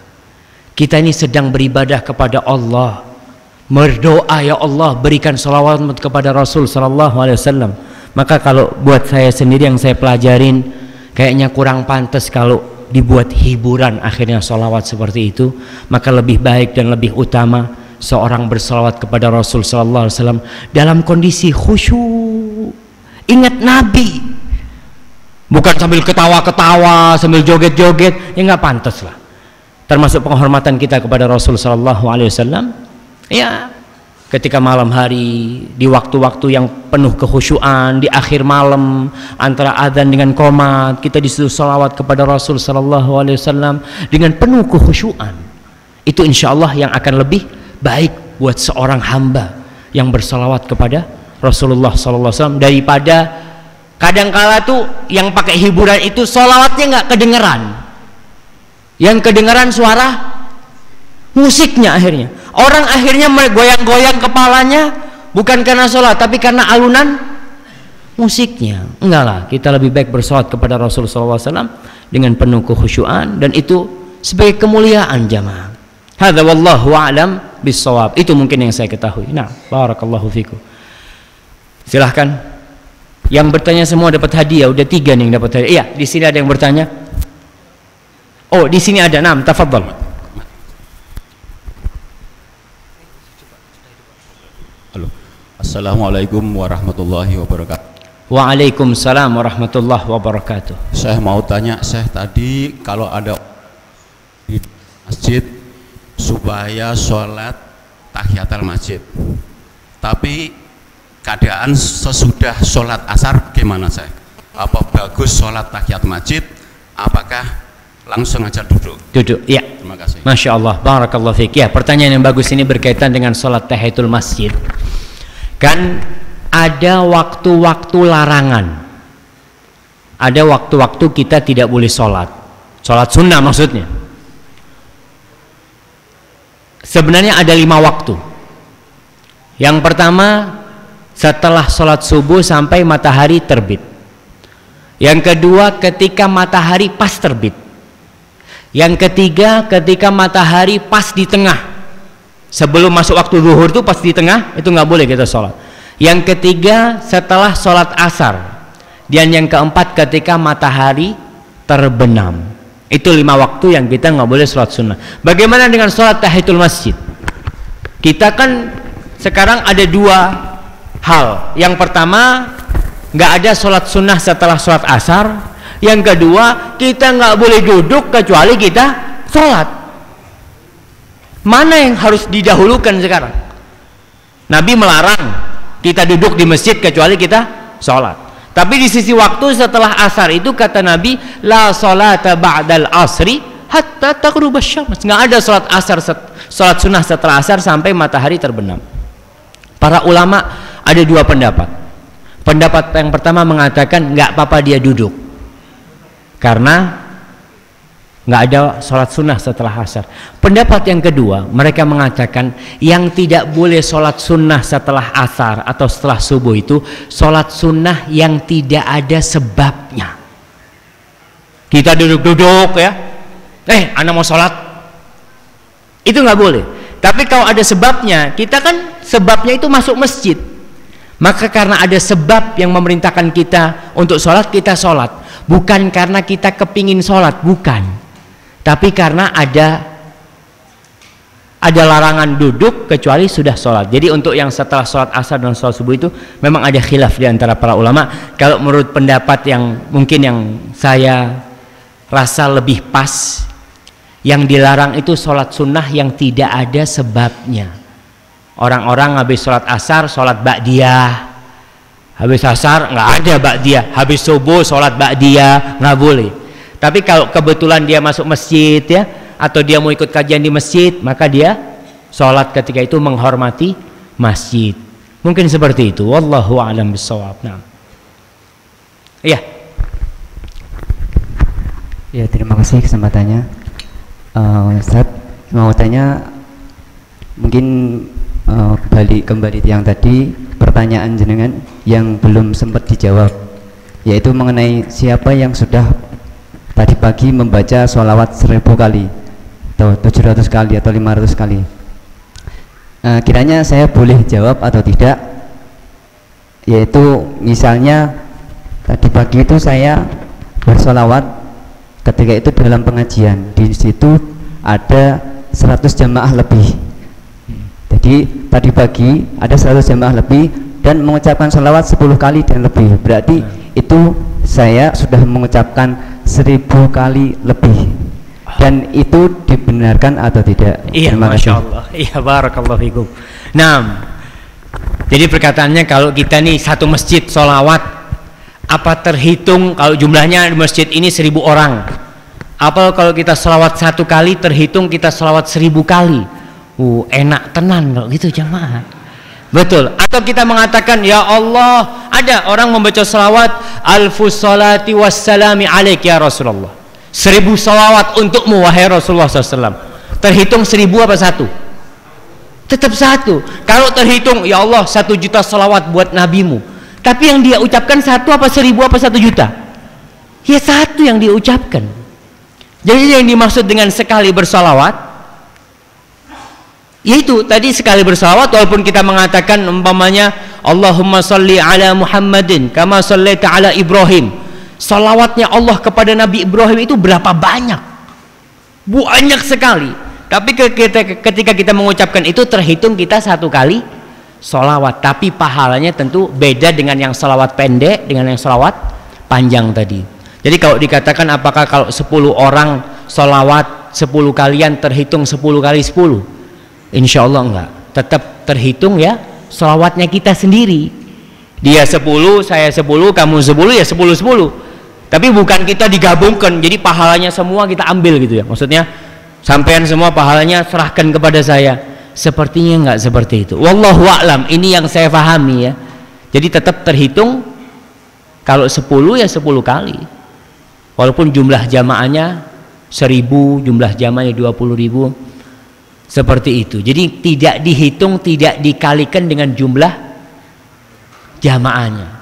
Kita ini sedang beribadah kepada Allah, berdoa, ya Allah berikan sholawat kepada Rasul Sallallahu Alaihi Wasallam. Maka kalau buat saya sendiri yang saya pelajarin, kayaknya kurang pantas kalau dibuat hiburan akhirnya sholawat seperti itu. Maka lebih baik dan lebih utama seorang bersolawat kepada Rasul Sallallahu Alaihi Wasallam dalam kondisi khusyuk, ingat Nabi. Bukan sambil ketawa-ketawa, sambil joget-joget, ya nggak pantas lah. Termasuk penghormatan kita kepada Rasul Sallallahu Alaihi Wasallam. Ya, ketika malam hari, di waktu-waktu yang penuh kekhusyuan, di akhir malam antara adzan dengan qomat, kita disuruh salawat kepada Rasul Sallallahu Alaihi Wasallam dengan penuh kekhusyuan. Itu insya Allah yang akan lebih baik buat seorang hamba yang bersalawat kepada Rasulullah Sallallahu Alaihi Wasallam daripada kadangkala tuh yang pakai hiburan itu sholawatnya nggak kedengeran. Yang kedengaran suara musiknya akhirnya. Orang akhirnya goyang-goyang kepalanya bukan karena sholat, tapi karena alunan musiknya. Enggak lah, kita lebih baik bersolat kepada Rasulullah SAW dengan penuh kekhusyuan, dan itu sebagai kemuliaan jamaah. Hadza wallahu a'lam bissawab. Itu mungkin yang saya ketahui. Nah, barakallahu fikum. Silahkan. Yang bertanya semua dapat hadiah. Udah 3 nih yang dapat hadiah. Iya, di sini ada yang bertanya. Oh, di sini ada. Naam, tafadhal. Halo. Assalamualaikum warahmatullahi wabarakatuh. Waalaikumsalam warahmatullahi wabarakatuh. Saya mau tanya, saya tadi kalau ada di masjid supaya sholat tahiyatul masjid, tapi keadaan sesudah sholat asar gimana saya? Apa bagus sholat tahiyat masjid? Apakah langsung aja duduk? Duduk, ya. Terima kasih. Masya Allah, barakallahu fiik. Ya, pertanyaan yang bagus ini berkaitan dengan sholat tahiyatul masjid. Kan ada waktu-waktu larangan. Ada waktu-waktu kita tidak boleh sholat. Sholat sunnah maksudnya. Sebenarnya ada 5 waktu. Yang pertama, setelah sholat subuh sampai matahari terbit. Yang kedua, ketika matahari pas terbit. Yang ketiga, ketika matahari pas di tengah. Sebelum masuk waktu zuhur itu pas di tengah, itu nggak boleh kita sholat. Yang ketiga, setelah sholat asar. Dan yang keempat, ketika matahari terbenam. Itu 5 waktu yang kita nggak boleh sholat sunnah. Bagaimana dengan sholat tahiyatul masjid? Kita kan sekarang ada 2 hal. Yang pertama, nggak ada sholat sunnah setelah sholat asar. Yang kedua, kita nggak boleh duduk kecuali kita sholat. Mana yang harus didahulukan sekarang? Nabi melarang kita duduk di masjid kecuali kita sholat. Tapi di sisi waktu setelah asar itu kata Nabi, la sholata ba'dal asri hatta taghrubasy syams. Nggak ada sholat asar, sholat sunnah setelah asar sampai matahari terbenam. Para ulama ada 2 pendapat. Pendapat yang pertama mengatakan nggak apa-apa dia duduk, karena nggak ada sholat sunnah setelah asar. Pendapat yang kedua, mereka mengatakan yang tidak boleh sholat sunnah setelah asar atau setelah subuh itu sholat sunnah yang tidak ada sebabnya. Kita duduk-duduk ya, anak mau sholat, itu nggak boleh. Tapi kalau ada sebabnya, kita kan sebabnya itu masuk masjid. Maka karena ada sebab yang memerintahkan kita untuk sholat, kita sholat. Bukan karena kita kepingin sholat, bukan. Tapi karena ada larangan duduk kecuali sudah sholat. Jadi untuk yang setelah sholat asar dan sholat subuh itu memang ada khilaf di antara para ulama. Kalau menurut pendapat yang mungkin yang saya rasa lebih pas, yang dilarang itu sholat sunnah yang tidak ada sebabnya. Orang-orang habis sholat asar sholat ba'diyah, habis asar nggak ada ba'diyah, habis subuh sholat ba'diyah, nggak boleh. Tapi kalau kebetulan dia masuk masjid ya, atau dia mau ikut kajian di masjid, maka dia sholat ketika itu menghormati masjid. Mungkin seperti itu. Wallahu a'lam bishawab. Nah, iya. Ya, terima kasih kesempatannya. Ustaz mau tanya, mungkin kembali yang tadi pertanyaan jenengan yang belum sempat dijawab, yaitu mengenai siapa yang sudah tadi pagi membaca sholawat 1000 kali atau 700 kali atau 500 kali. Kiranya saya boleh jawab atau tidak, yaitu misalnya tadi pagi itu saya bersolawat ketika itu dalam pengajian, di situ ada 100 jamaah lebih. Jadi tadi pagi ada 100 jamaah lebih dan mengucapkan sholawat 10 kali dan lebih. Berarti itu saya sudah mengucapkan 1000 kali lebih. Dan itu dibenarkan atau tidak? Iya, Masya Allah. Iya, barakallahu fikum. Nah, jadi perkataannya kalau kita nih satu masjid sholawat, apa terhitung kalau jumlahnya di masjid ini 1000 orang? Apa kalau kita sholawat 1 kali terhitung kita sholawat 1000 kali? Enak tenan kalau gitu jamaah. Betul. Atau kita mengatakan ya Allah, ada orang membaca selawat alfus salati wassalami alaik ya Rasulullah, 1000 salawat untukmu wahai Rasulullah SAW. Terhitung 1000 apa 1? Tetap 1. Kalau terhitung ya Allah 1 juta salawat buat nabimu, tapi yang dia ucapkan 1 apa 1000 apa 1 juta? Ya 1 yang dia ucapkan. Jadi yang dimaksud dengan sekali bersalawat, yaitu tadi sekali bersalawat, walaupun kita mengatakan umpamanya Allahumma salli ala Muhammadin kama sallaita ala Ibrahim, salawatnya Allah kepada Nabi Ibrahim itu berapa banyak? Banyak sekali. Tapi ketika kita mengucapkan itu terhitung kita 1 kali salawat, tapi pahalanya tentu beda dengan yang salawat pendek dengan yang salawat panjang tadi. Jadi kalau dikatakan apakah kalau 10 orang salawat 10 kalian terhitung 10 kali 10? Insya Allah enggak, tetap terhitung ya salawatnya kita sendiri. Dia 10, saya 10, kamu 10, ya 10-10. Tapi bukan kita digabungkan jadi pahalanya semua kita ambil gitu ya. Maksudnya sampean semua pahalanya serahkan kepada saya. Sepertinya enggak seperti itu. Wallahu a'lam, ini yang saya pahami ya. Jadi tetap terhitung kalau 10 ya 10 kali. Walaupun jumlah jamaahnya 1000, jumlah jamaahnya 20.000, seperti itu. Jadi tidak dihitung, tidak dikalikan dengan jumlah jamaahnya.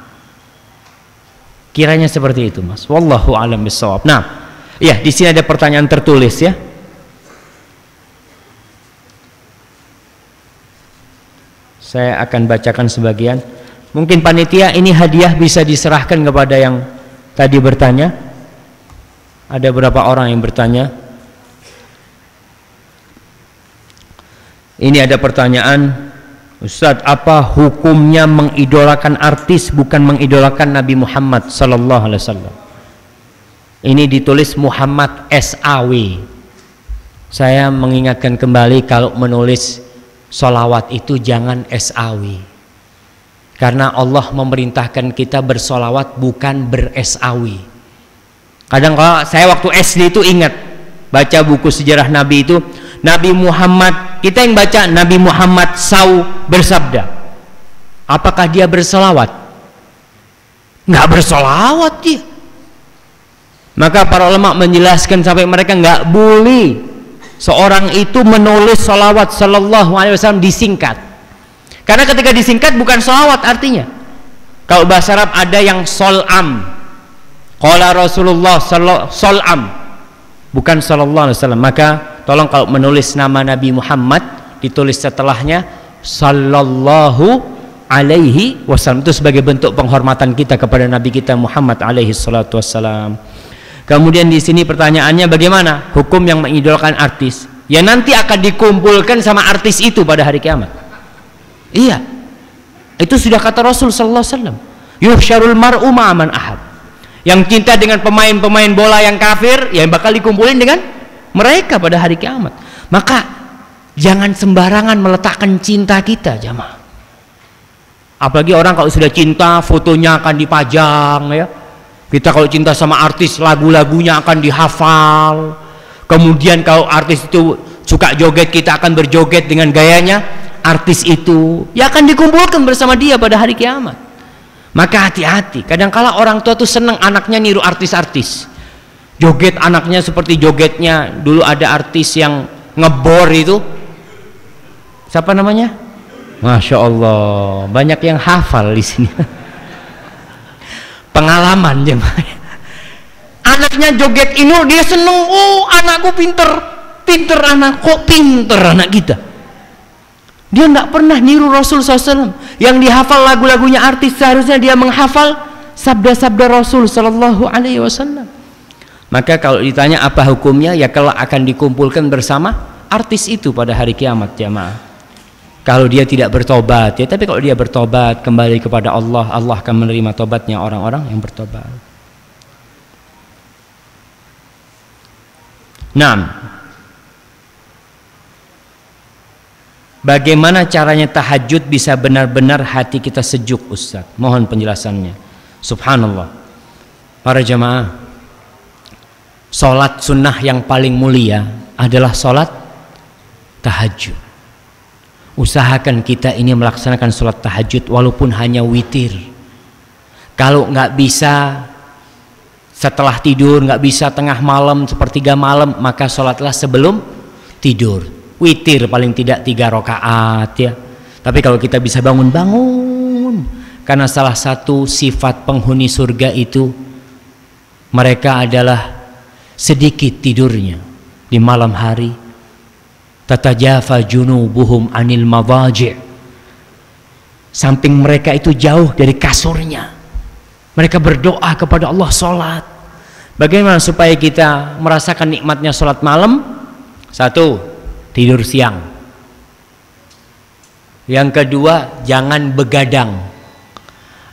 Kiranya seperti itu, Mas. Wallahu a'lam bishawab. Nah, ya di sini ada pertanyaan tertulis ya. Saya akan bacakan sebagian. Mungkin panitia ini hadiah bisa diserahkan kepada yang tadi bertanya. Ada berapa orang yang bertanya? Ini ada pertanyaan, Ustadz, apa hukumnya mengidolakan artis bukan mengidolakan Nabi Muhammad sallallahu alaihi wasallam? Ini ditulis Muhammad SAW. Saya mengingatkan kembali kalau menulis sholawat itu jangan SAW, karena Allah memerintahkan kita bersolawat bukan ber-SAW. Kadang kalau saya waktu SD itu ingat baca buku sejarah Nabi itu, Nabi Muhammad, kita yang baca Nabi Muhammad SAW bersabda. Apakah dia bersolawat? Nggak bersolawat dia. Maka para ulama menjelaskan sampai mereka nggak boleh seorang itu menulis solawat sallallahu alaihi wasallam disingkat. Karena ketika disingkat bukan solawat artinya. Kalau bahasa Arab ada yang sol'am. Qala Rasulullah sol'am, bukan sallallahu alaihi wasallam. Maka tolong kalau menulis nama Nabi Muhammad ditulis setelahnya sallallahu alaihi wasallam. Itu sebagai bentuk penghormatan kita kepada Nabi kita Muhammad alaihi salatu wassalam. Kemudian di sini pertanyaannya, bagaimana hukum yang mengidolakan artis? Ya nanti akan dikumpulkan sama artis itu pada hari kiamat. Iya, itu sudah kata Rasul sallallahu alaihi wasallam, yuhsyarul mar'u ma'aman ahad. Yang cinta dengan pemain-pemain bola yang kafir, yang bakal dikumpulin dengan mereka pada hari kiamat. Maka jangan sembarangan meletakkan cinta kita, jamaah. Apalagi orang kalau sudah cinta, fotonya akan dipajang ya. Kita kalau cinta sama artis, lagu-lagunya akan dihafal. Kemudian kalau artis itu suka joget, kita akan berjoget dengan gayanya artis itu. Ya akan dikumpulkan bersama dia pada hari kiamat. Maka hati-hati, kadangkala orang tua tuh seneng anaknya niru artis-artis, joget anaknya seperti jogetnya. Dulu ada artis yang ngebor itu, siapa namanya? Masya Allah, banyak yang hafal di sini. Pengalaman jemaah. Anaknya joget ini dia seneng, oh anakku pinter anak, kok pinter anak kita. Dia tidak pernah niru Rasul SAW yang dihafal lagu-lagunya artis. Seharusnya dia menghafal sabda-sabda Rasul Sallallahu Alaihi Wasallam. Maka kalau ditanya apa hukumnya, ya kalau akan dikumpulkan bersama artis itu pada hari kiamat, jamaah. Kalau dia tidak bertobat ya, tapi kalau dia bertobat kembali kepada Allah, Allah akan menerima tobatnya orang-orang yang bertobat. 6. Bagaimana caranya tahajud bisa benar-benar hati kita sejuk, Ustaz? Mohon penjelasannya. Subhanallah. Para jamaah, sholat sunnah yang paling mulia adalah sholat tahajud. Usahakan kita ini melaksanakan sholat tahajud walaupun hanya witir. Kalau nggak bisa Setelah tidur nggak bisa tengah malam, sepertiga malam, maka sholatlah sebelum tidur. Witir paling tidak 3 rakaat ya. Tapi kalau kita bisa bangun, karena salah satu sifat penghuni surga itu mereka adalah sedikit tidurnya di malam hari. Tatajafa junubuhum anil madaji', samping mereka itu jauh dari kasurnya. Mereka berdoa kepada Allah, sholat. Bagaimana supaya kita merasakan nikmatnya sholat malam? 1, tidur siang. Yang kedua, jangan begadang.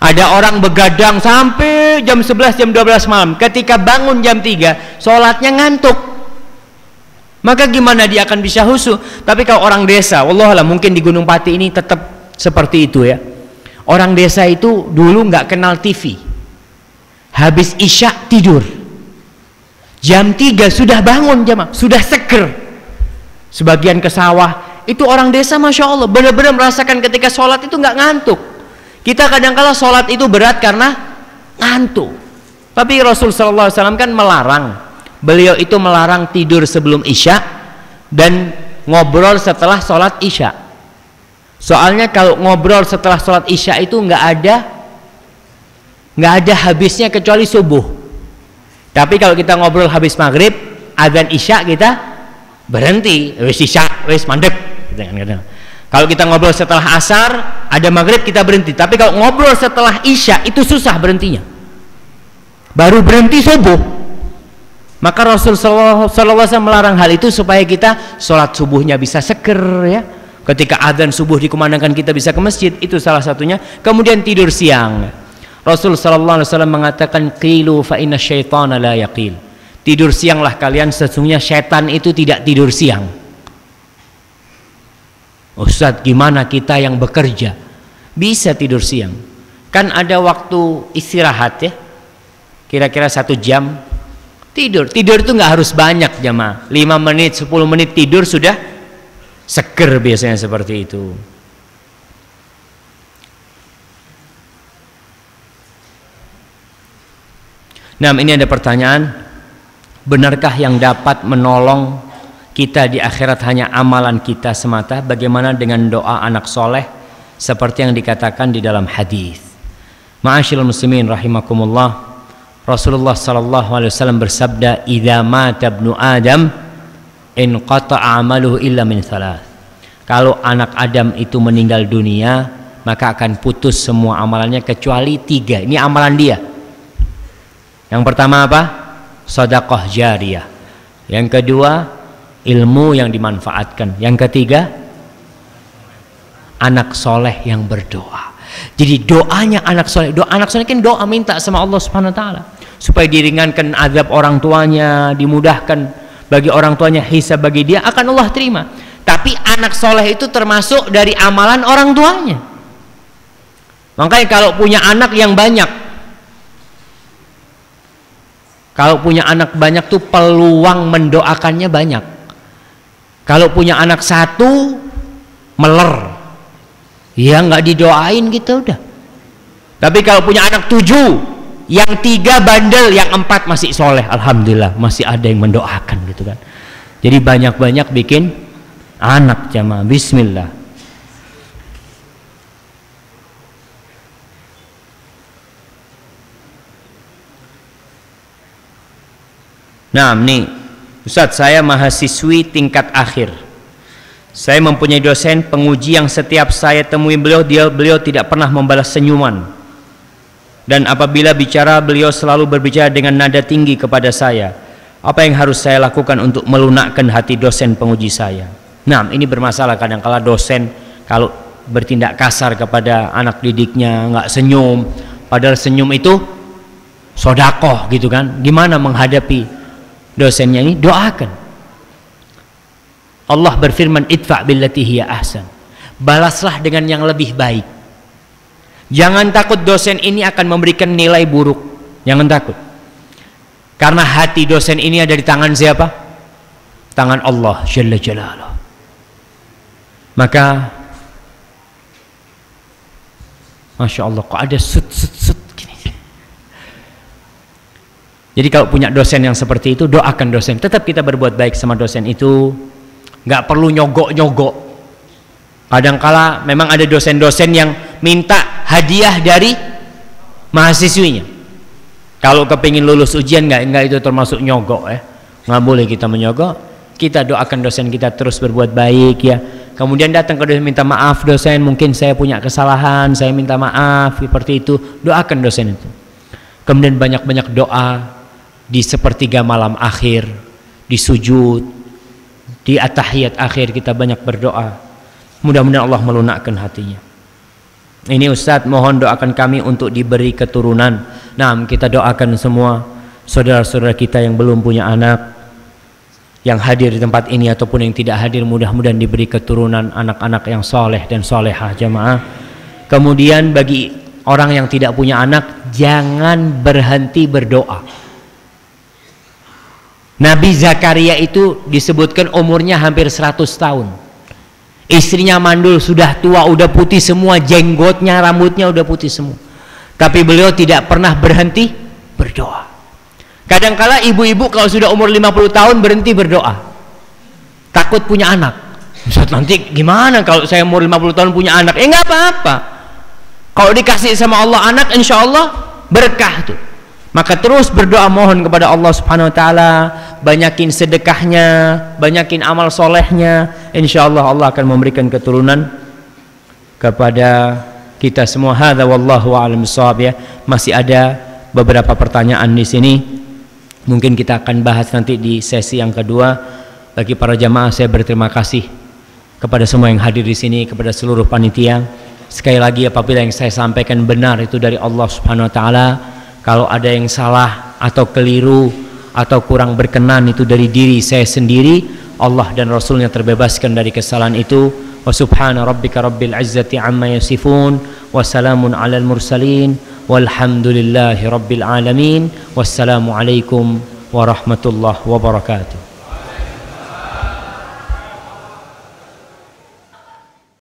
Ada orang begadang sampai jam 11, jam 12 malam. Ketika bangun jam 3, sholatnya ngantuk. Maka gimana dia akan bisa khusyuk? Tapi kalau orang desa, wallahualam, mungkin di Gunung Pati ini tetap seperti itu ya. Orang desa itu dulu nggak kenal TV. Habis isya tidur, jam 3 sudah bangun jamaah, sudah seger. Sebagian ke sawah. Itu orang desa, masya Allah, benar-benar merasakan ketika sholat itu nggak ngantuk. Kita kadang-kala sholat itu berat karena ngantuk. Tapi Rasul SAW kan melarang. Beliau itu melarang tidur sebelum isya dan ngobrol setelah sholat isya. Soalnya kalau ngobrol setelah sholat isya itu nggak ada habisnya kecuali subuh. Tapi kalau kita ngobrol habis maghrib, adzan isya, kita berhenti, wis isya, wis mandek. Kalau kita ngobrol setelah asar, ada maghrib, kita berhenti. Tapi kalau ngobrol setelah isya itu susah berhentinya, baru berhenti subuh. Maka Rasul SAW melarang hal itu supaya kita sholat subuhnya bisa seger ya. Ketika adzan subuh dikumandangkan kita bisa ke masjid, itu salah satunya. Kemudian tidur siang. Rasul SAW mengatakan, qilu fa inna syaitana la yaqil. Tidur sianglah kalian, sesungguhnya syaitan itu tidak tidur siang. Ustadz, gimana kita yang bekerja bisa tidur siang? Kan ada waktu istirahat ya, kira-kira 1 jam tidur. Tidur itu nggak harus banyak jamaah, 5 menit 10 menit tidur sudah seger biasanya, seperti itu. Nah, ini ada pertanyaan, benarkah yang dapat menolong kita di akhirat hanya amalan kita semata? Bagaimana dengan doa anak soleh seperti yang dikatakan di dalam hadis? Ma'asyiral muslimin rahimakumullah, Rasulullah SAW bersabda, idza mata ibnu Adam inqata'a amaluhu illa min thalath. Kalau anak Adam itu meninggal dunia, maka akan putus semua amalannya kecuali 3. Ini amalan dia. Yang pertama apa? Sedekah jariyah. Yang kedua, ilmu yang dimanfaatkan. Yang ketiga, anak soleh yang berdoa. Jadi doanya anak soleh, doa anak soleh kan doa minta sama Allah Subhanahu Wa Taala supaya diringankan azab orang tuanya, dimudahkan bagi orang tuanya, hisab bagi dia, akan Allah terima. Tapi anak soleh itu termasuk dari amalan orang tuanya. Makanya kalau punya anak yang banyak, kalau punya anak banyak tuh peluang mendoakannya banyak. Kalau punya anak 1 meler, ya nggak didoain gitu udah. Tapi kalau punya anak 7, yang 3 bandel, yang 4 masih soleh, alhamdulillah masih ada yang mendoakan gitu kan. Jadi banyak-banyak bikin anak jamaah. Bismillah. Nah, nih Ustadz, saya mahasiswi tingkat akhir. Saya mempunyai dosen penguji yang setiap saya temui beliau tidak pernah membalas senyuman. Dan apabila bicara, beliau selalu berbicara dengan nada tinggi kepada saya. Apa yang harus saya lakukan untuk melunakkan hati dosen penguji saya? Nah, ini bermasalah kadang-kala dosen kalau bertindak kasar kepada anak didiknya, nggak senyum, padahal senyum itu sodakoh gitu kan. Gimana menghadapi dosennya ini? Doakan. Allah berfirman, idfa' billati hiya ahsan. Balaslah dengan yang lebih baik. Jangan takut dosen ini akan memberikan nilai buruk. Jangan takut. Karena hati dosen ini ada di tangan siapa? Tangan Allah Jalla Jalaluh. Maka Masya Allah, kok ada sut gini. Jadi kalau punya dosen yang seperti itu, doakan dosen. Tetap kita berbuat baik sama dosen itu, nggak perlu nyogok-nyogok. Kadangkala memang ada dosen-dosen yang minta hadiah dari mahasiswinya. Kalau kepingin lulus ujian, nggak itu termasuk nyogok ya. Nggak boleh kita menyogok. Kita doakan dosen kita terus berbuat baik ya. Kemudian datang ke dosen minta maaf, dosen mungkin saya punya kesalahan, saya minta maaf, seperti itu. Doakan dosen itu. Kemudian banyak-banyak doa di sepertiga malam akhir, di sujud, di at-tahiyat akhir kita banyak berdoa. Mudah-mudahan Allah melunakkan hatinya. Ini Ustadz, mohon doakan kami untuk diberi keturunan. Nah, kita doakan semua saudara-saudara kita yang belum punya anak, yang hadir di tempat ini ataupun yang tidak hadir, mudah-mudahan diberi keturunan anak-anak yang soleh dan solehah jamaah. Kemudian bagi orang yang tidak punya anak, jangan berhenti berdoa. Nabi Zakaria itu disebutkan umurnya hampir 100 tahun. Istrinya mandul, sudah tua, udah putih semua, jenggotnya, rambutnya udah putih semua. Tapi beliau tidak pernah berhenti berdoa. Kadangkala ibu-ibu kalau sudah umur 50 tahun berhenti berdoa, takut punya anak. Ustaz, nanti gimana kalau saya umur 50 tahun punya anak? Nggak apa-apa. Kalau dikasih sama Allah anak, insya Allah berkah tuh. Maka terus berdoa, mohon kepada Allah Subhanahu Wa Taala, banyakin sedekahnya, banyakin amal solehnya. Insya Allah Allah akan memberikan keturunan kepada kita semua. Hadza wallahu a'lam bishawab ya. Masih ada beberapa pertanyaan di sini. Mungkin kita akan bahas nanti di sesi yang kedua. Bagi para jamaah, saya berterima kasih kepada semua yang hadir di sini, kepada seluruh panitia. Sekali lagi, apabila yang saya sampaikan benar itu dari Allah Subhanahu Wa Taala, kalau ada yang salah atau keliru atau kurang berkenan itu dari diri saya sendiri, Allah dan Rasulnya terbebaskan dari kesalahan itu. Wa subhana rabbika rabbil izzati amma yasifun, wa salamun alal mursalin, walhamdulillahi rabbil alamin. Wassalamu alaikum warahmatullahi wabarakatuh.